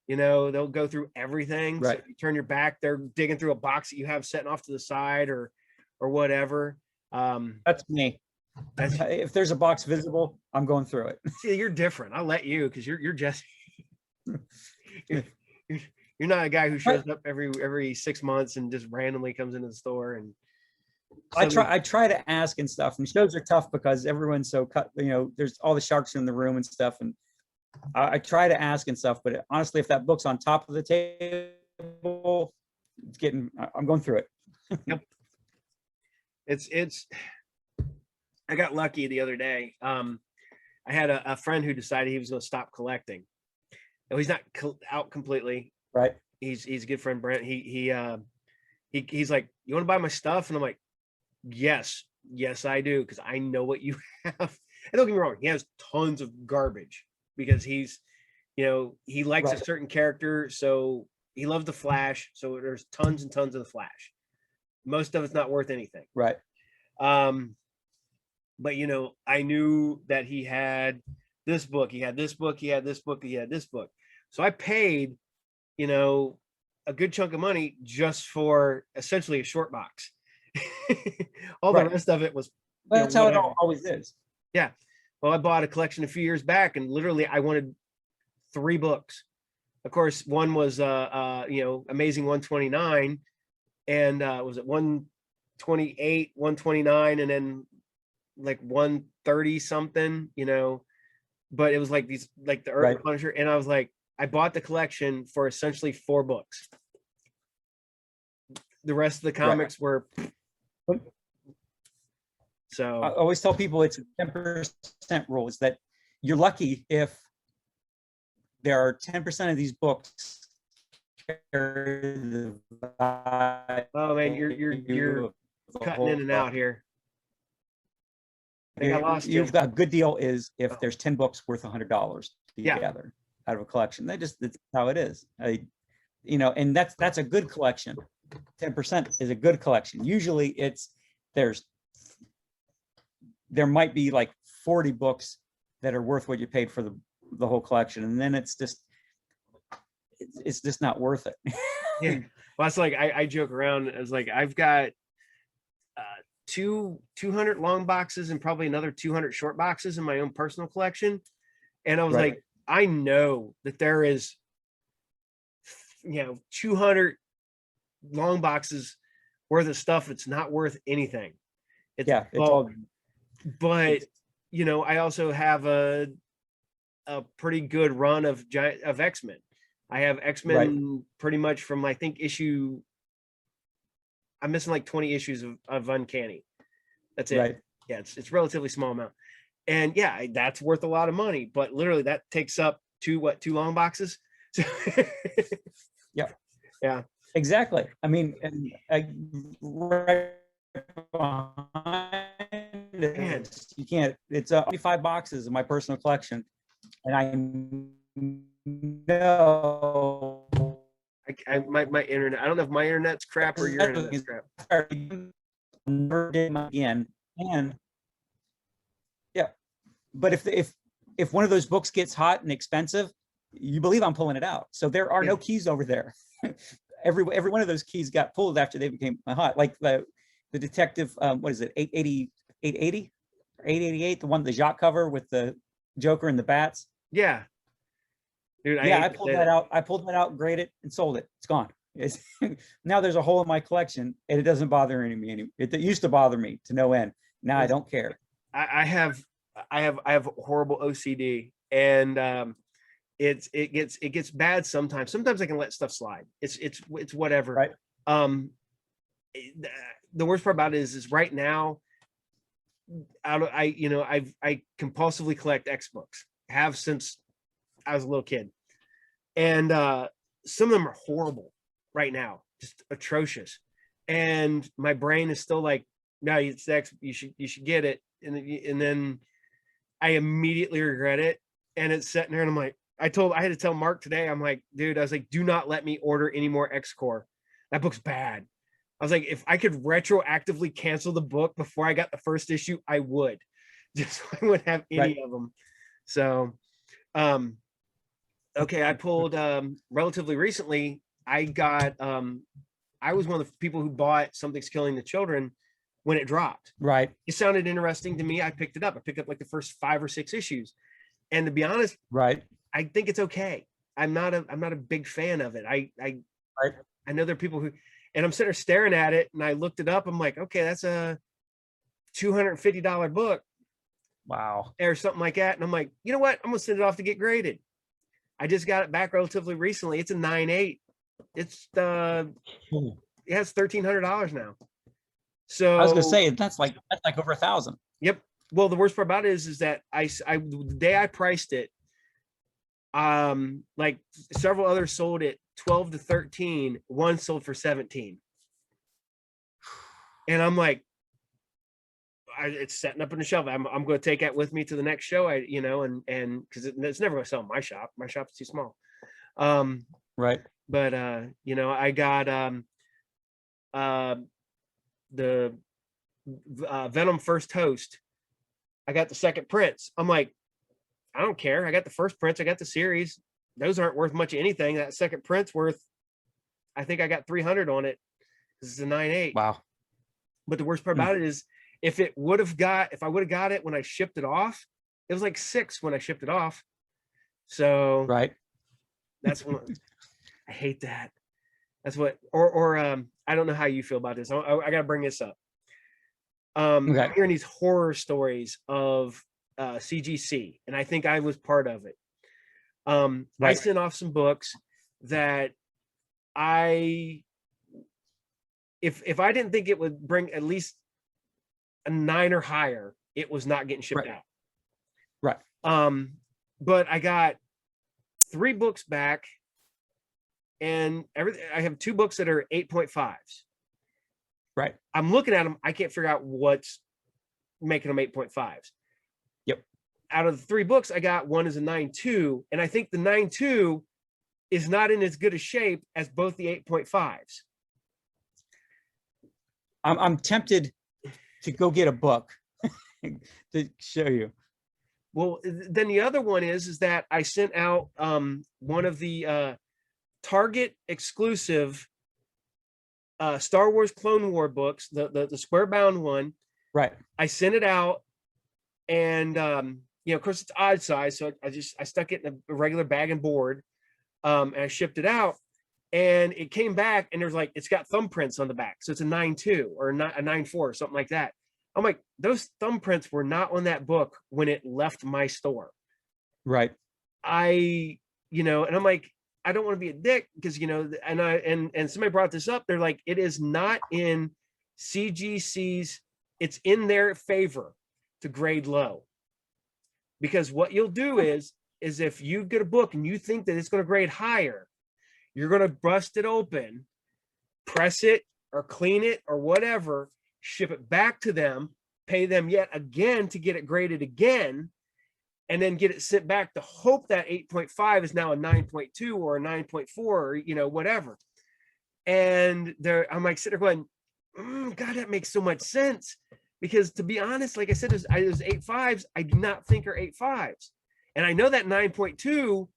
You know, they'll go through everything. Right. So if you turn your back, they're digging through a box that you have setting off to the side or whatever. That's me. If there's a box visible, I'm going through it. See, you're different. I'll let you because you're just you're not a guy who shows up every 6 months and just randomly comes into the store. And I try to ask and stuff, and shows are tough because everyone's so cut. You know, there's all the sharks in the room and stuff, and I try to ask and stuff. But honestly, if that book's on top of the table, I'm going through it. Yep. It's. I got lucky the other day. I had a friend who decided he was going to stop collecting. No, he's not out completely. Right. He's a good friend, Brent. He's like, you want to buy my stuff? And I'm like, yes, I do, because I know what you have. And don't get me wrong, he has tons of garbage because he's, you know, he likes a certain character, so he loves the Flash. So there's tons and tons of the Flash. Most of it's not worth anything. Right. But you know, I knew that he had this book, he had this book, he had this book, he had this book. So I paid, you know, a good chunk of money just for essentially a short box. All the rest of it was. Well, that's how it always is. Yeah. Well, I bought a collection a few years back, and literally I wanted 3 books. Of course, one was you know, Amazing 129, and was it 128, 129, and then like 130 something, you know, but it was like these, like the Earth Punisher, and I was like, I bought the collection for essentially 4 books. The rest of the comics were. So I always tell people it's a 10% rule. Is that you're lucky if there are 10% of these books. Oh man, you're cutting in and out here. I think I lost you. You've got a good deal is if there's 10 books worth $100 together out of a collection. That's how it is. You know, and that's a good collection. 10% is a good collection. Usually there might be like 40 books that are worth what you paid for the whole collection, and then it's just not worth it. Yeah. Well, it's like I joke around. It's like I've got 200 long boxes and probably another 200 short boxes in my own personal collection. And I was like, I know that there is, you know, 200 long boxes worth of stuff that's not worth anything. It's all, but you know, I also have a pretty good run of X-Men. I have X-Men pretty much from, I think, I'm missing like 20 issues of Uncanny. That's it. Yeah, it's relatively small amount. And yeah, that's worth a lot of money, but literally that takes up two long boxes. So Yeah. Yeah. Exactly. I mean, and right behind Man. this, you can't, it's 25 boxes in my personal collection. And I know My internet, I don't know if my internet's crap or your internet's crap. never did them again. And yeah, but if one of those books gets hot and expensive, you believe I'm pulling it out. So there are no keys over there. Every one of those keys got pulled after they became hot. Like the detective, what is it, 880 or 888, the one, the Jacques cover with the Joker and the bats. Yeah. Dude, Yeah, I pulled that out. I pulled that out, graded it, and sold it. It's gone. It's now there's a hole in my collection, and it doesn't bother me anymore. It used to bother me to no end. Now I don't care. I have horrible OCD, and it gets bad sometimes. Sometimes I can let stuff slide. It's whatever. Right. The worst part about it is right now, I compulsively collect X books. Have since I was a little kid, and some of them are horrible right now, just atrocious. And my brain is still like, no, it's X. You should get it, and then I immediately regret it, and it's sitting there, and I'm like, I had to tell Mark today, I'm like, dude, I was like, do not let me order any more X-Core. That book's bad. I was like, if I could retroactively cancel the book before I got the first issue, I would, just so I wouldn't have any of them. So, okay, I pulled relatively recently. I got I was one of the people who bought Something's Killing the Children when it dropped. Right. It sounded interesting to me. I picked it up. I picked up like the first 5 or 6 issues, and to be honest, right, I think it's okay. I'm not a big fan of it. I know there are people who, and I'm sitting there staring at it, and I looked it up. I'm like, okay, that's a $250 book. Wow. Or something like that. And I'm like, you know what? I'm gonna send it off to get graded. I just got it back relatively recently. It's a 9.8. It's it has $1,300 now. So I was gonna say that's like over 1,000. Yep. Well, the worst part about it is that the day I priced it, like several others sold it 12 to 13, one sold for 17. And I'm like, it's setting up in the shelf. I'm going to take that with me to the next show. And because it's never going to sell in my shop. My shop's too small. Right. But I got the Venom First Host. I got the second prints. I'm like, I don't care. I got the first prints. I got the series. Those aren't worth much of anything. That second print's worth, I think I got 300 on it. This is a 9.8. Wow. But the worst part about it is, if I would have got it when I shipped it off, it was like 6 when I shipped it off. So right. That's one. I hate that. That's what, or I don't know how you feel about this. I got to bring this up. Okay. I'm hearing these horror stories of CGC, and I think I was part of it. I sent off some books that if I didn't think it would bring at least a 9 or higher, it was not getting shipped out. Right. But I got 3 books back, and everything. I have 2 books that are 8.5s. Right. I'm looking at them. I can't figure out what's making them 8.5s. Yep. Out of the 3 books I got, one is a 9.2, and I think the 9.2 is not in as good a shape as both the 8.5s. I'm tempted to go get a book to show you. Well, then the other one is that I sent out one of the Target exclusive Star Wars Clone War books, the square bound one. Right. I sent it out, and of course it's odd size, so I stuck it in a regular bag and board, and I shipped it out, and it came back, and there's like, it's got thumbprints on the back, so it's a 9.2 or a 9.4 or something like that. I'm like, those thumbprints were not on that book when it left my store. Right. And I'm like, I don't want to be a dick because, and somebody brought this up. They're like, it is not in CGC's, it's in their favor to grade low. because what you'll do is if you get a book and you think that it's going to grade higher, you're going to bust it open, press it or clean it or whatever, ship it back to them, pay them yet again to get it graded again, and then get it sent back to hope that 8.5 is now a 9.2 or a 9.4 or, you know, whatever. And I'm like sitting there going, God, that makes so much sense. Because to be honest, like I said, those 8.5s, I do not think are 8.5s. And I know that 9.2,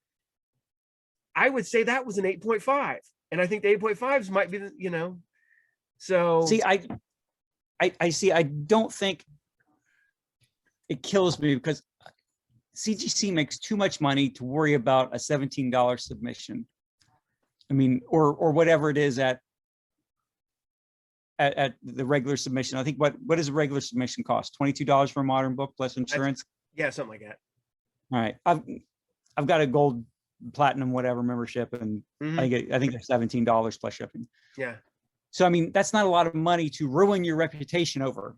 I would say that was an 8.5. And I think the 8.5s might be, you know, so. See, I see, I don't think it kills me because CGC makes too much money to worry about a $17 submission. I mean, or whatever it is at the regular submission. I think what does a regular submission cost? $22 for a modern book plus insurance? Yeah, something like that. All right. I've got a gold, platinum, whatever membership, and I think they're $17 plus shipping. Yeah. So I mean, that's not a lot of money to ruin your reputation over.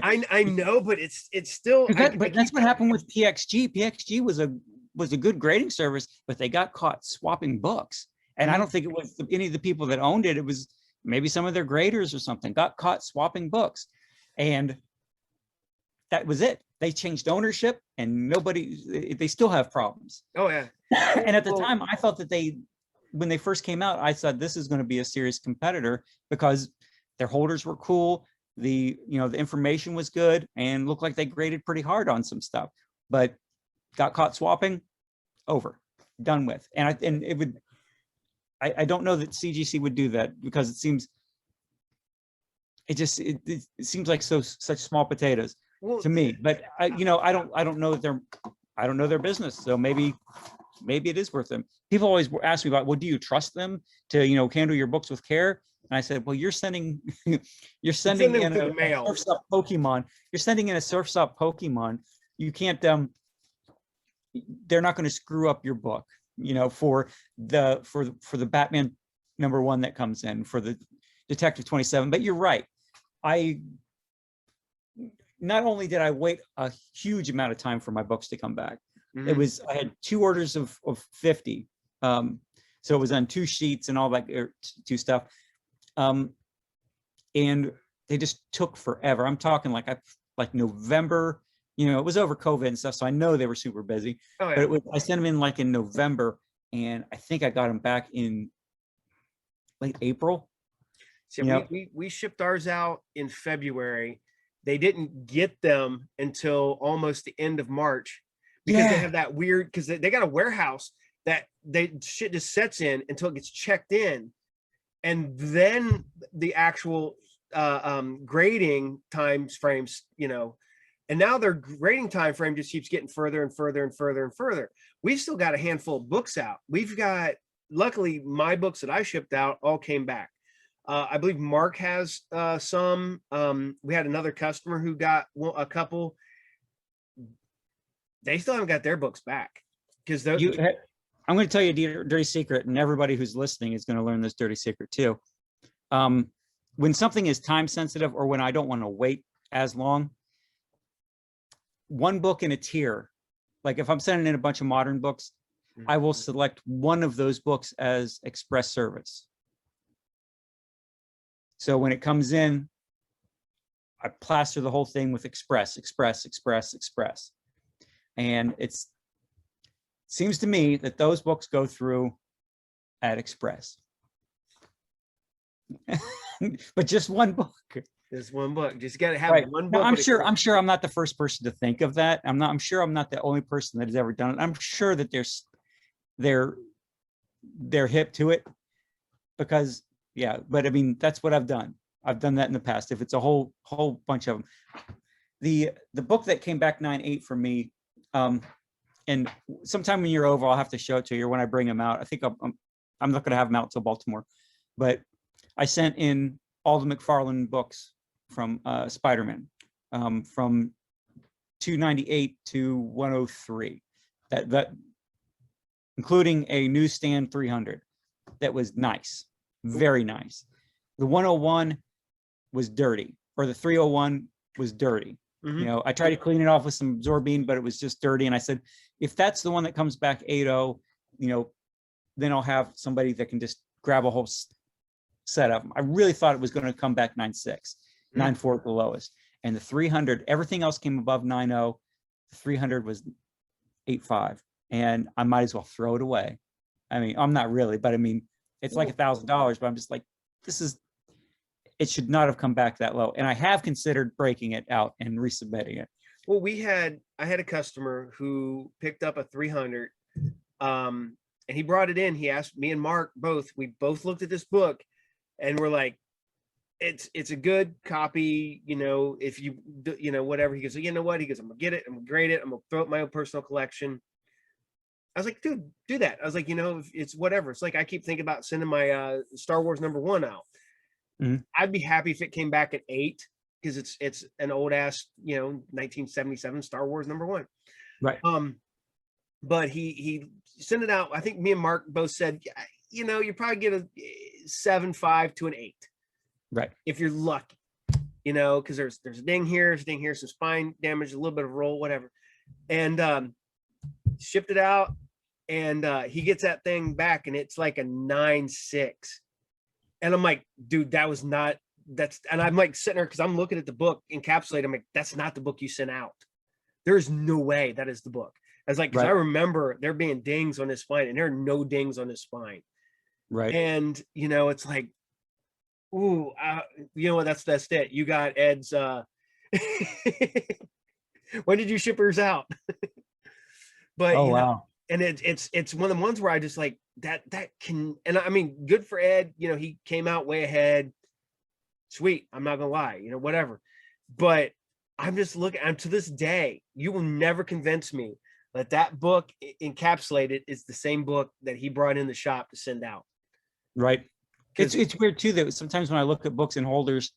I know, but it's still. But that's what happened with PXG. PXG was a good grading service, but they got caught swapping books. And I don't think it was any of the people that owned it. It was maybe some of their graders or something got caught swapping books. And that was it. They changed ownership and they still have problems. Oh, yeah. And at the time, I thought that when they first came out, I thought this is going to be a serious competitor because their holders were cool. The information was good and looked like they graded pretty hard on some stuff, but got caught swapping, over, done with. And it would, I don't know that CGC would do that because it seems like such small potatoes to me. But I don't know that I don't know their business. So maybe it is worth them. People always ask me about, well, do you trust them to, handle your books with care? And I said, well, you're sending in a Surf's Up Pokemon. You're sending in a Surf's Up Pokemon. You can't, they're not going to screw up your book, for the Batman #1 that comes in, for the Detective 27. But you're right. Not only did I wait a huge amount of time for my books to come back, I had 2 orders of 50. So it was on 2 sheets and all that, 2 stuff. And they just took forever. I'm talking like November, it was over COVID and stuff. So I know they were super busy, but I sent them in in November, and I think I got them back in late April. See, we shipped ours out in February. They didn't get them until almost the end of March because they have that weird, because they got a warehouse that shit just sets in until it gets checked in. And then the actual grading time frames, and now their grading time frame just keeps getting further and further and further and further. We've still got a handful of books out. Luckily, my books that I shipped out all came back. I believe Mark has some. We had another customer who got a couple. They still haven't got their books back because those. I'm going to tell you a dirty secret, and everybody who's listening is going to learn this dirty secret too. When something is time sensitive, or when I don't want to wait as long, one book in a tier, like if I'm sending in a bunch of modern books, I will select one of those books as express service. So when it comes in, I plaster the whole thing with express. And it seems to me that those books go through at express. But just one book. Just one book. Just got to have one book. Now, I'm sure I'm not the first person to think of that. I'm sure I'm not the only person that has ever done it. I'm sure that they're hip to it because but I mean, that's what I've done. I've done that in the past. If it's a whole bunch of them. The book that came back 9.8 for me, and sometime when you're over, I'll have to show it to you when I bring them out. I think I'm not going to have them out till Baltimore, but I sent in all the McFarlane books from Spider-Man, from 298 to 103, that including a newsstand 300. That was nice, very nice. The 101 was dirty, or the 301 was dirty. You know, I tried to clean it off with some Absorbine, but it was just dirty. And I said, if that's the one that comes back 8.0, you know, then I'll have somebody that can just grab a whole set of them. I really thought it was going to come back 9.6, 9.4 at the lowest. And the 300, everything else came above 9.0. The 300 was 8.5. And I might as well throw it away. I mean, I'm not really, but I mean, it's like $1,000, but I'm just like, it should not have come back that low. And I have considered breaking it out and resubmitting it. Well, I had a customer who picked up a 300, and he brought it in. He asked me and Mark we both looked at this book, and we're like, it's a good copy, you know, if you know, whatever. He goes, you know what? He goes, I'm gonna get it, I'm gonna grade it, I'm gonna throw it in my own personal collection. I was like, dude, do that. I was like, you know, it's whatever. It's like, I keep thinking about sending my Star Wars #1 out. I'd be happy if it came back at 8, because it's an old ass, you know, 1977 Star Wars #1. Right. But he sent it out. I think me and Mark both said, you know, you probably get a 7.5 to an 8. Right. If you're lucky, you know, because there's a ding here, some spine damage, a little bit of roll, whatever. And shipped it out, and he gets that thing back, and it's like a 9.6. And I'm like, dude, and I'm like sitting there, because I'm looking at the book encapsulated. I'm like, that's not the book you sent out. There's no way that is the book. I was like, because I remember there being dings on his spine, and there are no dings on his spine. Right. And, you know, it's like, ooh, you know what? That's it. You got Ed's. When did you ship yours out? But oh, you wow. know, and it's one of the ones where I just like that can, and I mean, good for Ed. You know, he came out way ahead. Sweet. I'm not gonna lie, you know, whatever. But I'm just looking, and to this day, you will never convince me that book encapsulated is the same book that he brought in the shop to send out. Right. It's weird too, that sometimes when I look at books and holders,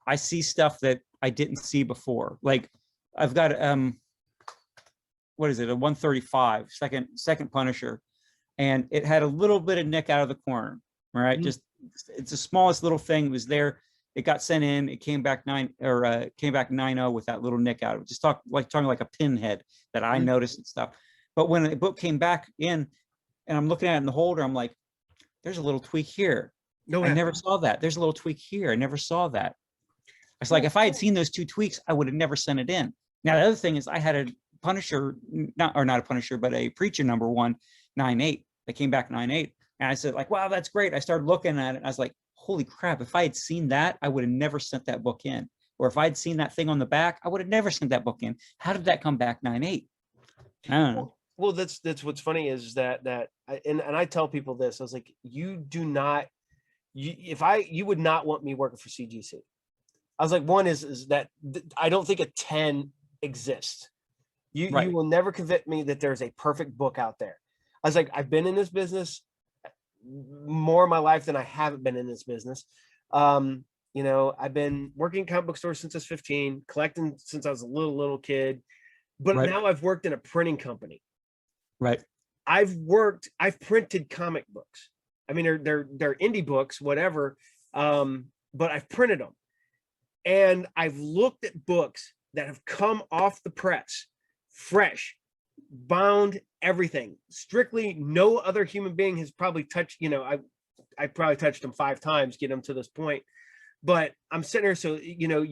I see stuff that I didn't see before. Like I've got what is it, a 135 second Punisher, and it had a little bit of nick out of the corner, right? Just it's the smallest little thing. It was there. It got sent in. It came back 9.0 with that little nick out of it. Just talking like a pinhead that I noticed and stuff. But when the book came back in, and I'm looking at it in the holder, I'm like, there's a little tweak here. No, I never saw that. There's a little tweak here. I never saw that. It's like, if I had seen those 2 tweaks, I would have never sent it in. Now, the other thing is I had a Punisher, not a Punisher, but a Preacher #1, 9.8, that came back 9.8. And I said, like, wow, that's great. I started looking at it. And I was like, holy crap. If I had seen that, I would have never sent that book in. Or if I had seen that thing on the back, I would have never sent that book in. How did that come back 9.8? I don't know. Well, that's what's funny is that I tell people this. I was like, you would not want me working for CGC. I was like, one is that I don't think a 10 exists. You will never convince me that there's a perfect book out there. I was like, I've been in this business more of my life than I haven't been in this business. You know, I've been working in comic book stores since I was 15, collecting since I was a little kid, but now I've worked in a printing company. Right. I've printed comic books. I mean, they're indie books, whatever. But I've printed them, and I've looked at books that have come off the press, fresh, bound, everything. Strictly, no other human being has probably touched. You know, I probably touched them 5 times, get them to this point. But I'm sitting here, so you know,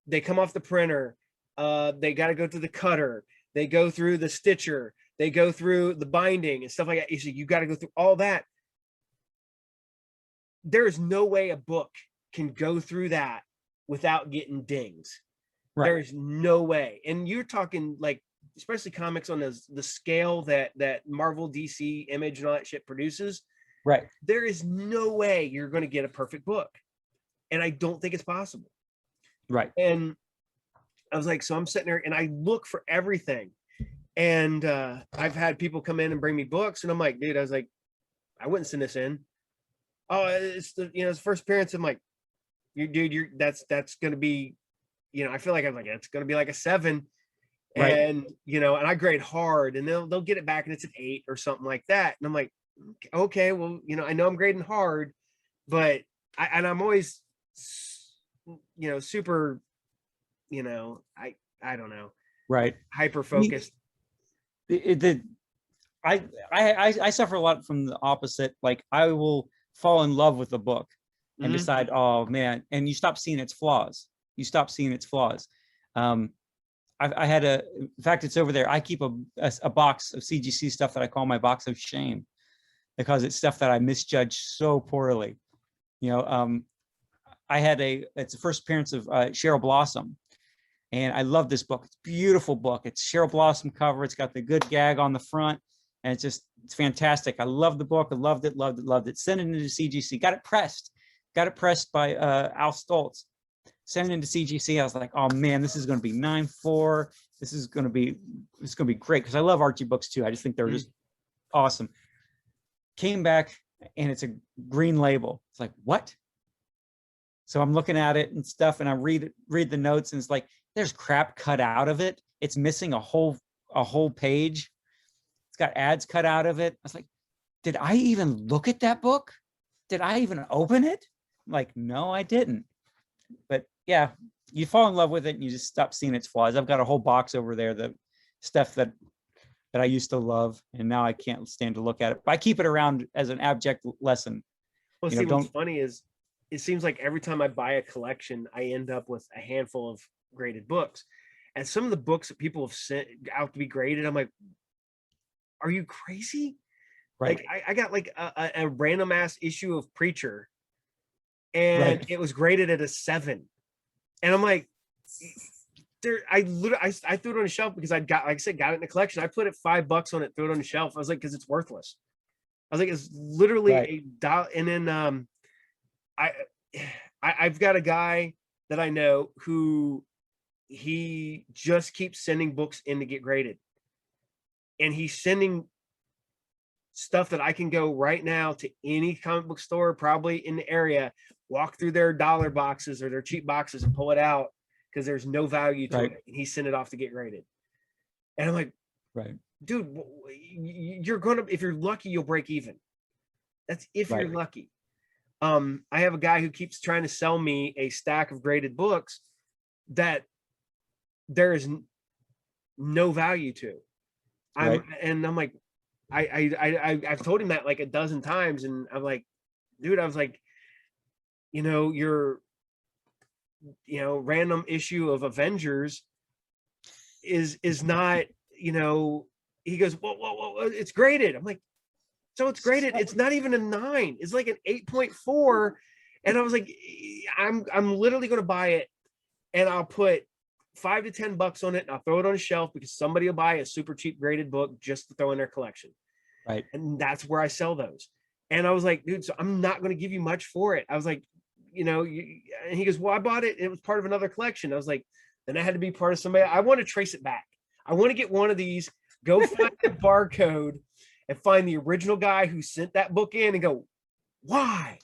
they come off the printer. They got to go through the cutter. They go through the stitcher. They go through the binding and stuff like that. You got to go through all that. There is no way a book can go through that without getting dings. Right. There's no way. And you're talking like, especially comics on the scale that Marvel, DC, Image, and all that shit produces. Right. There is no way you're going to get a perfect book. And I don't think it's possible. Right. And I was like, so I'm sitting there and I look for everything. And I've had people come in and bring me books, and I'm like, dude, I was like, I wouldn't send this in. Oh, it's it's first appearance. I'm like, that's gonna be, I feel like it's gonna be like a 7. Right. And and I grade hard, and they'll get it back and it's an 8 or something like that. And I'm like, okay, well, I know I'm grading hard, but I'm always super you know, I don't know, Right. hyper focused. I suffer a lot from the opposite. Like I will fall in love with a book and decide, oh man, and you stop seeing its flaws. You stop seeing its flaws. I had in fact, it's over there. I keep a box of CGC stuff that I call my box of shame, because it's stuff that I misjudged so poorly. You know, it's the first appearance of Cheryl Blossom. And I love this book. It's a beautiful book. It's Cheryl Blossom cover. It's got the good gag on the front. And it's fantastic. I love the book. I loved it. Sent it into CGC. Got it pressed by Al Stoltz. Sent it into CGC. I was like, oh man, this is going to be 9/4. It's going to be great, because I love Archie books too. I just think they're just awesome. Came back and it's a green label. It's like, what? So I'm looking at it and stuff, and I read the notes, and it's like, there's crap cut out of it. It's missing a whole page. It's got ads cut out of it. I was like, did I even look at that book? Did I even open it? I'm like, no, I didn't. But yeah, you fall in love with it and you just stop seeing its flaws. I've got a whole box over there, the stuff that I used to love, and now I can't stand to look at it. But I keep it around as an abject lesson. Well, see, what's funny is it seems like every time I buy a collection, I end up with a handful of graded books. And some of the books that people have sent out to be graded, I'm like, are you crazy? Right. Like I got like a random ass issue of Preacher, and it was graded at a 7. And I'm like, I threw it on a shelf because got it in the collection. I put it $5 on it, threw it on the shelf. I was like, because it's worthless. I was like, it's literally a dollar. And then I've got a guy that I know who he just keeps sending books in to get graded. And he's sending stuff that I can go right now to any comic book store, probably in the area, walk through their dollar boxes or their cheap boxes and pull it out, because there's no value to it. And he sent it off to get graded. And I'm like, dude, you're gonna, if you're lucky, you'll break even. That's if you're lucky. I have a guy who keeps trying to sell me a stack of graded books that there is no value to. And I'm like, I've told him that like a dozen times, and I'm like, dude, I was like, your random issue of Avengers is not, he goes, well, it's graded. I'm like, so it's graded. It's not even a 9. It's like an 8.4. And I was like, I'm literally going to buy it, and I'll put $5 to $10 on it, and I'll throw it on a shelf because somebody will buy a super cheap graded book just to throw in their collection. Right. And that's where I sell those. And I was like, dude, so I'm not going to give you much for it. I was like, and he goes, well, I bought it. It was part of another collection. I was like, then I had to be part of somebody. I want to trace it back. I want to get one of these, go find the barcode and find the original guy who sent that book in and go, why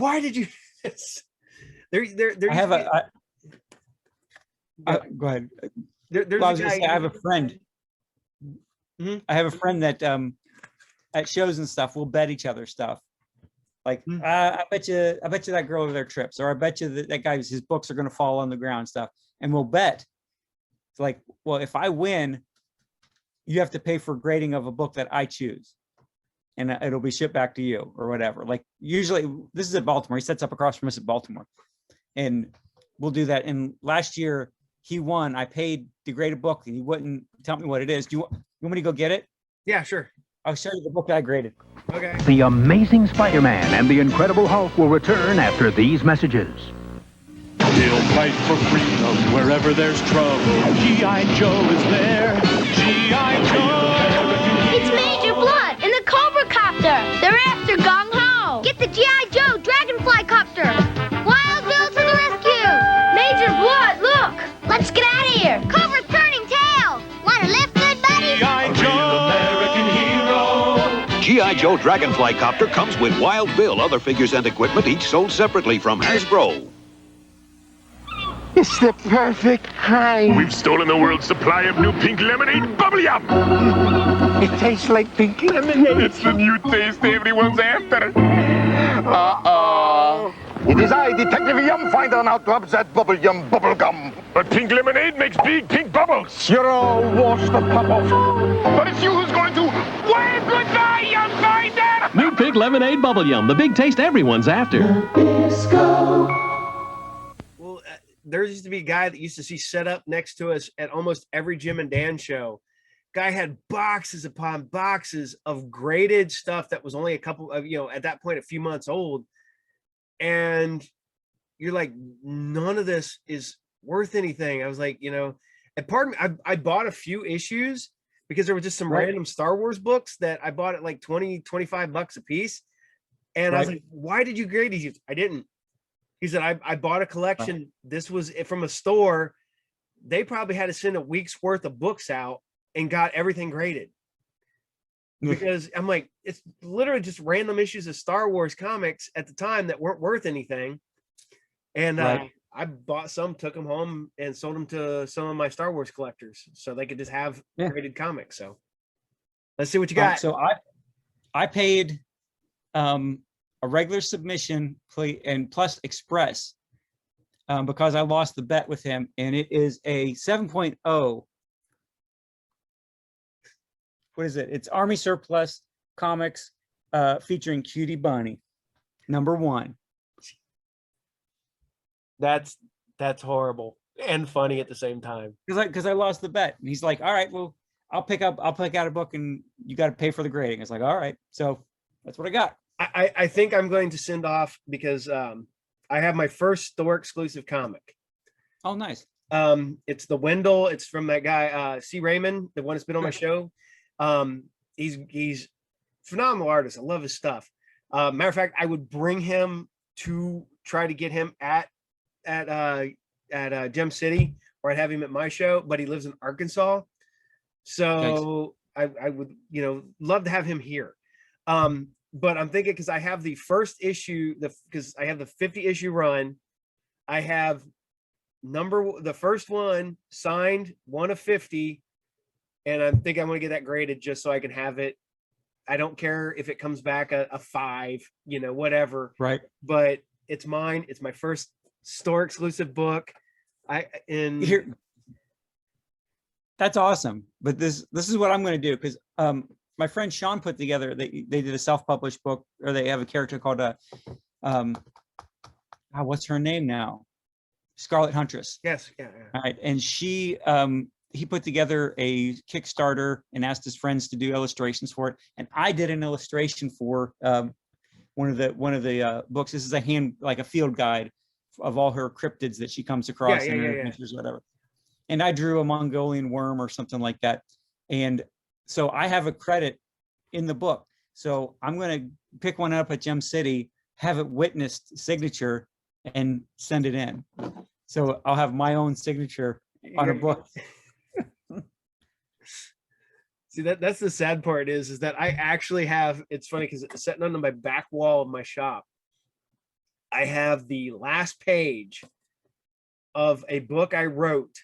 did you? Go ahead. I have a friend. I have a friend that at shows and stuff, we'll bet each other stuff. Like, I bet you that girl over there trips, or I bet you that guy's, his books are going to fall on the ground and stuff. And we'll bet. It's like, well, if I win, you have to pay for grading of a book that I choose, and it'll be shipped back to you or whatever. Like, usually this is at Baltimore. He sets up across from us at Baltimore, and we'll do that. And last year he won. I paid the graded book, and he wouldn't tell me what it is. You want me to go get it? Yeah, sure. I'll show you the book that I graded. Okay. The Amazing Spider-Man and the Incredible Hulk will return after these messages. He'll fight for freedom wherever there's trouble. G.I. Joe is there. G.I. Joe! It's Major Blood in the Cobra Copter. They're after Gong Ho. Get the G.I. Joe Dragonfly Copter. Wild Bill to the rescue. Major Blood, look. Let's get out of here. Cobra's turning tail. Want to lift, good buddy? G.I. Joe! American hero! G.I. Joe Dragonfly Copter comes with Wild Bill, other figures and equipment, each sold separately from Hasbro. It's the perfect time. We've stolen the world's supply of new pink lemonade bubbly up. It tastes like pink lemonade. It's the new taste everyone's after. Uh-oh. It is I, Detective Yum Finder, now to upset Bubble Yum Bubble Gum. But pink lemonade makes big pink bubbles. You're all washed to pop off. But it's you who's going to wave goodbye, Yum Finder! New Pink Lemonade Bubble Yum, the big taste everyone's after. Well, there used to be a guy that used to see set up next to us at almost every Jim and Dan show. Guy had boxes upon boxes of graded stuff that was only a couple of, at that point, a few months old. And you're like, none of this is worth anything. I was like, and pardon me, I bought a few issues because there were just some random Star Wars books that I bought at like 20, 25 bucks a piece. And I was like, why did you grade these? I didn't. He said, I bought a collection. This was from a store. They probably had to send a week's worth of books out and got everything graded. Because I'm like, it's literally just random issues of Star Wars comics at the time that weren't worth anything. And I bought some, took them home, and sold them to some of my Star Wars collectors so they could just have graded comics. So let's see what you got. So I paid a regular submission and plus express because I lost the bet with him, and it is a 7.0. What is it? It's Army Surplus Comics featuring Cutie Bunny, #1. That's horrible and funny at the same time. Because I lost the bet, and he's like, "All right, well, I'll pick out a book, and you got to pay for the grading." It's like, "All right," so that's what I got. I think I'm going to send off because I have my first store exclusive comic. Oh, nice. It's the Wendell. It's from that guy C. Raymond, the one that's been on my show. He's phenomenal artist. I love his stuff. Matter of fact, I would bring him to try to get him at Gem City, or I'd have him at my show, but he lives in Arkansas. So I would, love to have him here. But I'm thinking, because I have the first issue, because I have the 50 issue run, I have the first one signed, 1 of 50. And I think I'm going to get that graded just so I can have it. I don't care if it comes back a 5, whatever. Right. But it's mine. It's my first store exclusive book. That's awesome. But this is what I'm going to do, because my friend Sean put together. They did a self-published book, or they have a character called what's her name now? Scarlet Huntress. Yes. Yeah. All right, and she he put together a Kickstarter and asked his friends to do illustrations for it, and I did an illustration for one of the books. This is a field guide of all her cryptids that she comes across in her adventures, whatever. And I drew a Mongolian worm or something like that, and so I have a credit in the book. So I'm going to pick one up at Gem City, have it witnessed, signature, and send it in. So I'll have my own signature on a book. See, that's the sad part is that I actually have, it's funny because it's sitting on my back wall of my shop. I have the last page of a book I wrote.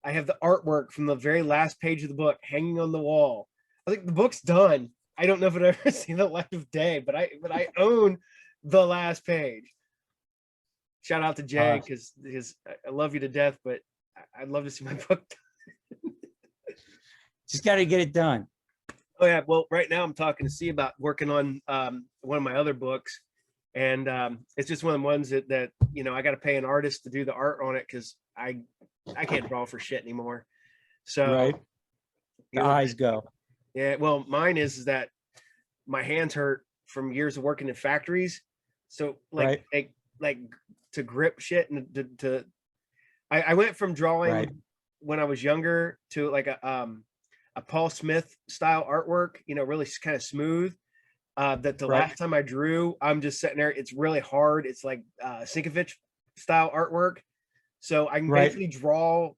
I have the artwork from the very last page of the book hanging on the wall. I think the book's done. I don't know if it'll ever see the light of day, but I own the last page. Shout out to Jay, because I love you to death, but I'd love to see my book done. Just got to get it done. Oh yeah, well, right now I'm talking to C about working on one of my other books, and it's just one of the ones that I got to pay an artist to do the art on it because I can't draw for shit anymore. So the eyes go. Yeah, well, mine is that my hands hurt from years of working in factories, so like to grip shit and I went from drawing when I was younger to like a Paul Smith style artwork, really kind of smooth. That the last time I drew, I'm just sitting there. It's really hard. It's like Sinkovich style artwork. So I can basically draw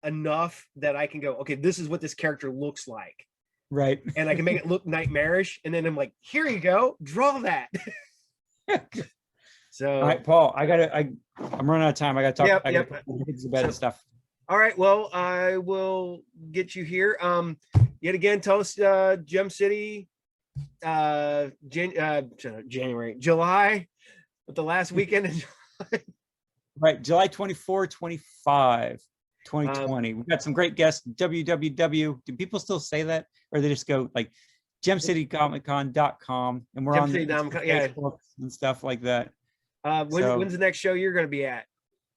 enough that I can go, okay, this is what this character looks like. Right. And I can make it look nightmarish. And then I'm like, here you go, draw that. So, all right, Paul, I'm running out of time. I got to talk. About stuff. All right. Well, I will get you here. Yet again, tell us, Gem City, July With the last weekend in Right, July 24, 25, 2020. We've got some great guests. www. Do people still say that, or they just go like gemcitycomiccon.com, and we're Gem on City the Comic-Con, yeah. Facebook and stuff like that. When's the next show you're going to be at?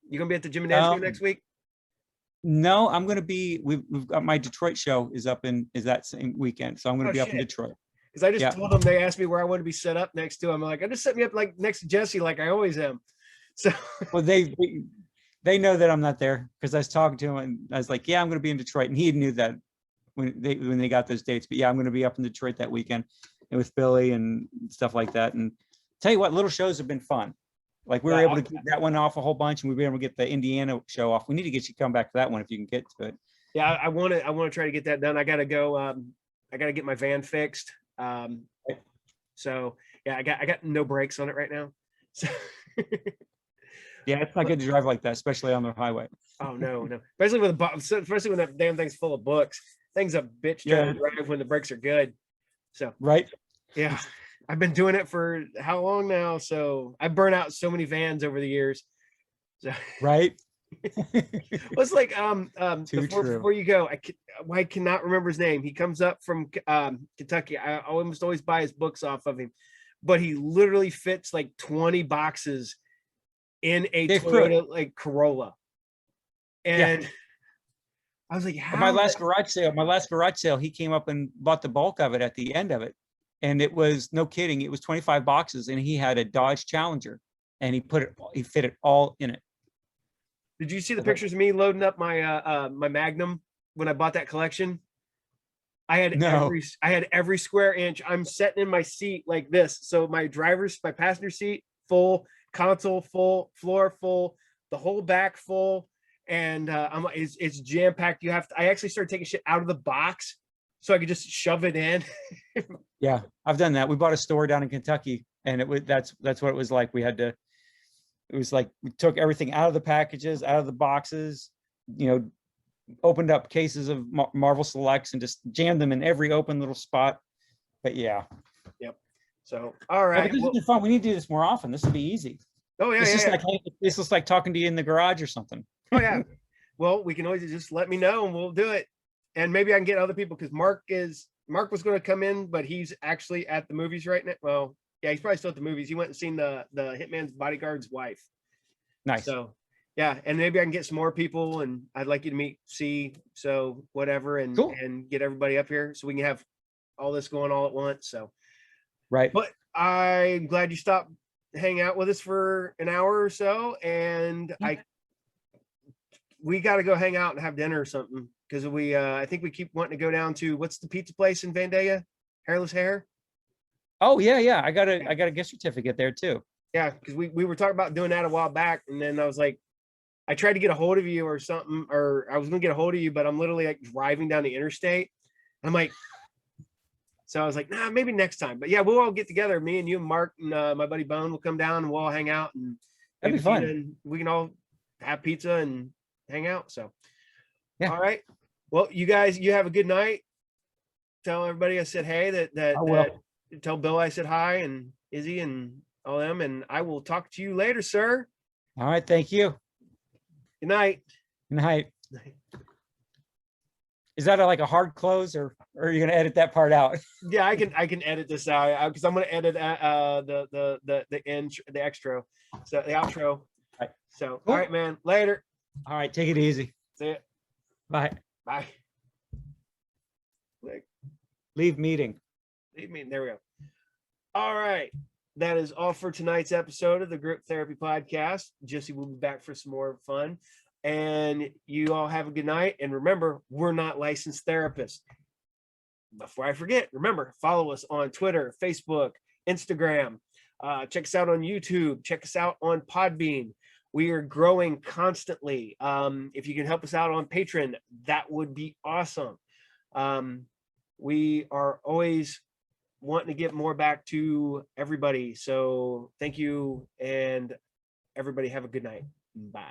You going to be at the Jim and Dan show next week? No, I'm going to be. We've got my Detroit show is that same weekend, so I'm going to be up in Detroit. Because I just told them, they asked me where I want to be set up next to him. I'm like, I just set me up like next to Jesse, like I always am. So well, they know that I'm not there, because I was talking to him and I was like, yeah, I'm going to be in Detroit, and he knew that when they got those dates. But yeah, I'm going to be up in Detroit that weekend and with Billy and stuff like that. And tell you what, little shows have been fun. Like we were able to get that one off a whole bunch, and we were able to get the Indiana show off. We need to get you to come back to that one if you can get to it. Yeah, I want to try to get that done. I got to go. I got to get my van fixed. So yeah, I got no brakes on it right now. So yeah, it's not good to drive like that, especially on the highway. Oh no, especially when that damn thing's full of books. Thing's a bitch trying to drive when the brakes are good. So right, yeah, I've been doing it for how long now? So I burn out so many vans over the years. So right. It's like before you go, I cannot remember his name. He comes up from Kentucky. I almost always buy his books off of him, but he literally fits like 20 boxes in a Toyota like Corolla. And I was like, how? My last garage sale, he came up and bought the bulk of it at the end of it. And it was, no kidding, it was 25 boxes, and he had a Dodge Challenger, and he fit it all in it. Did you see the pictures of me loading up my my Magnum when I bought that collection? I had every square inch. I'm sitting in my seat like this. So my passenger seat full, console full, floor full, the whole back full, and it's jam packed. I actually started taking shit out of the box so I could just shove it in. Yeah, I've done that. We bought a store down in Kentucky, and that's what it was like. It was like we took everything out of the packages, out of the boxes, opened up cases of Marvel Selects and just jammed them in every open little spot. But yeah. Yep. So, all right. This is fun. We need to do this more often. This would be easy. Oh yeah. It's just like talking to you in the garage or something. Oh yeah. Well, we can always just let me know and we'll do it. And maybe I can get other people, because Mark was going to come in, but he's actually at the movies right now. Well, yeah, he's probably still at the movies. He went and seen the Hitman's Bodyguard's wife. Nice. So yeah, and maybe I can get some more people, and I'd like you to meet C. So whatever, and cool. And get everybody up here so we can have all this going all at once. So right. But I'm glad you stopped hang out with us for an hour or so, and we got to go hang out and have dinner or something, because I think we keep wanting to go down to, what's the pizza place in Vandalia? Hairless Hair. Oh yeah. I got a gift certificate there too. Yeah, because we were talking about doing that a while back, and then I was like, I tried to get a hold of you or something, or I was gonna get a hold of you, but I'm literally like driving down the interstate. I'm like, so I was like, nah, maybe next time. But yeah, we'll all get together. Me and you and Mark and my buddy Bone will come down and we'll all hang out, and that'd be fun. And we can all have pizza and hang out. So yeah. All right. Well, you guys, you have a good night. Tell everybody I said hey, tell Bill I said hi, and Izzy and all them, and I will talk to you later, sir. All right, thank you. Good night. Good night. Is that like a hard close, or are you going to edit that part out? Yeah, I can edit this out, because I'm going to edit the end, the extra, so the outro. Right. So cool. All right, man. Later. All right, take it easy. See ya. Bye. Bye. Leave meeting. Leave meeting. There we go. All right. That is all for tonight's episode of the Group Therapy Podcast. Jesse will be back for some more fun. And you all have a good night. And remember, we're not licensed therapists. Before I forget, remember, follow us on Twitter, Facebook, Instagram. Check us out on YouTube. Check us out on Podbean. We are growing constantly. If you can help us out on Patreon, that would be awesome. We are always wanting to get more back to everybody. So thank you, and everybody have a good night. Bye.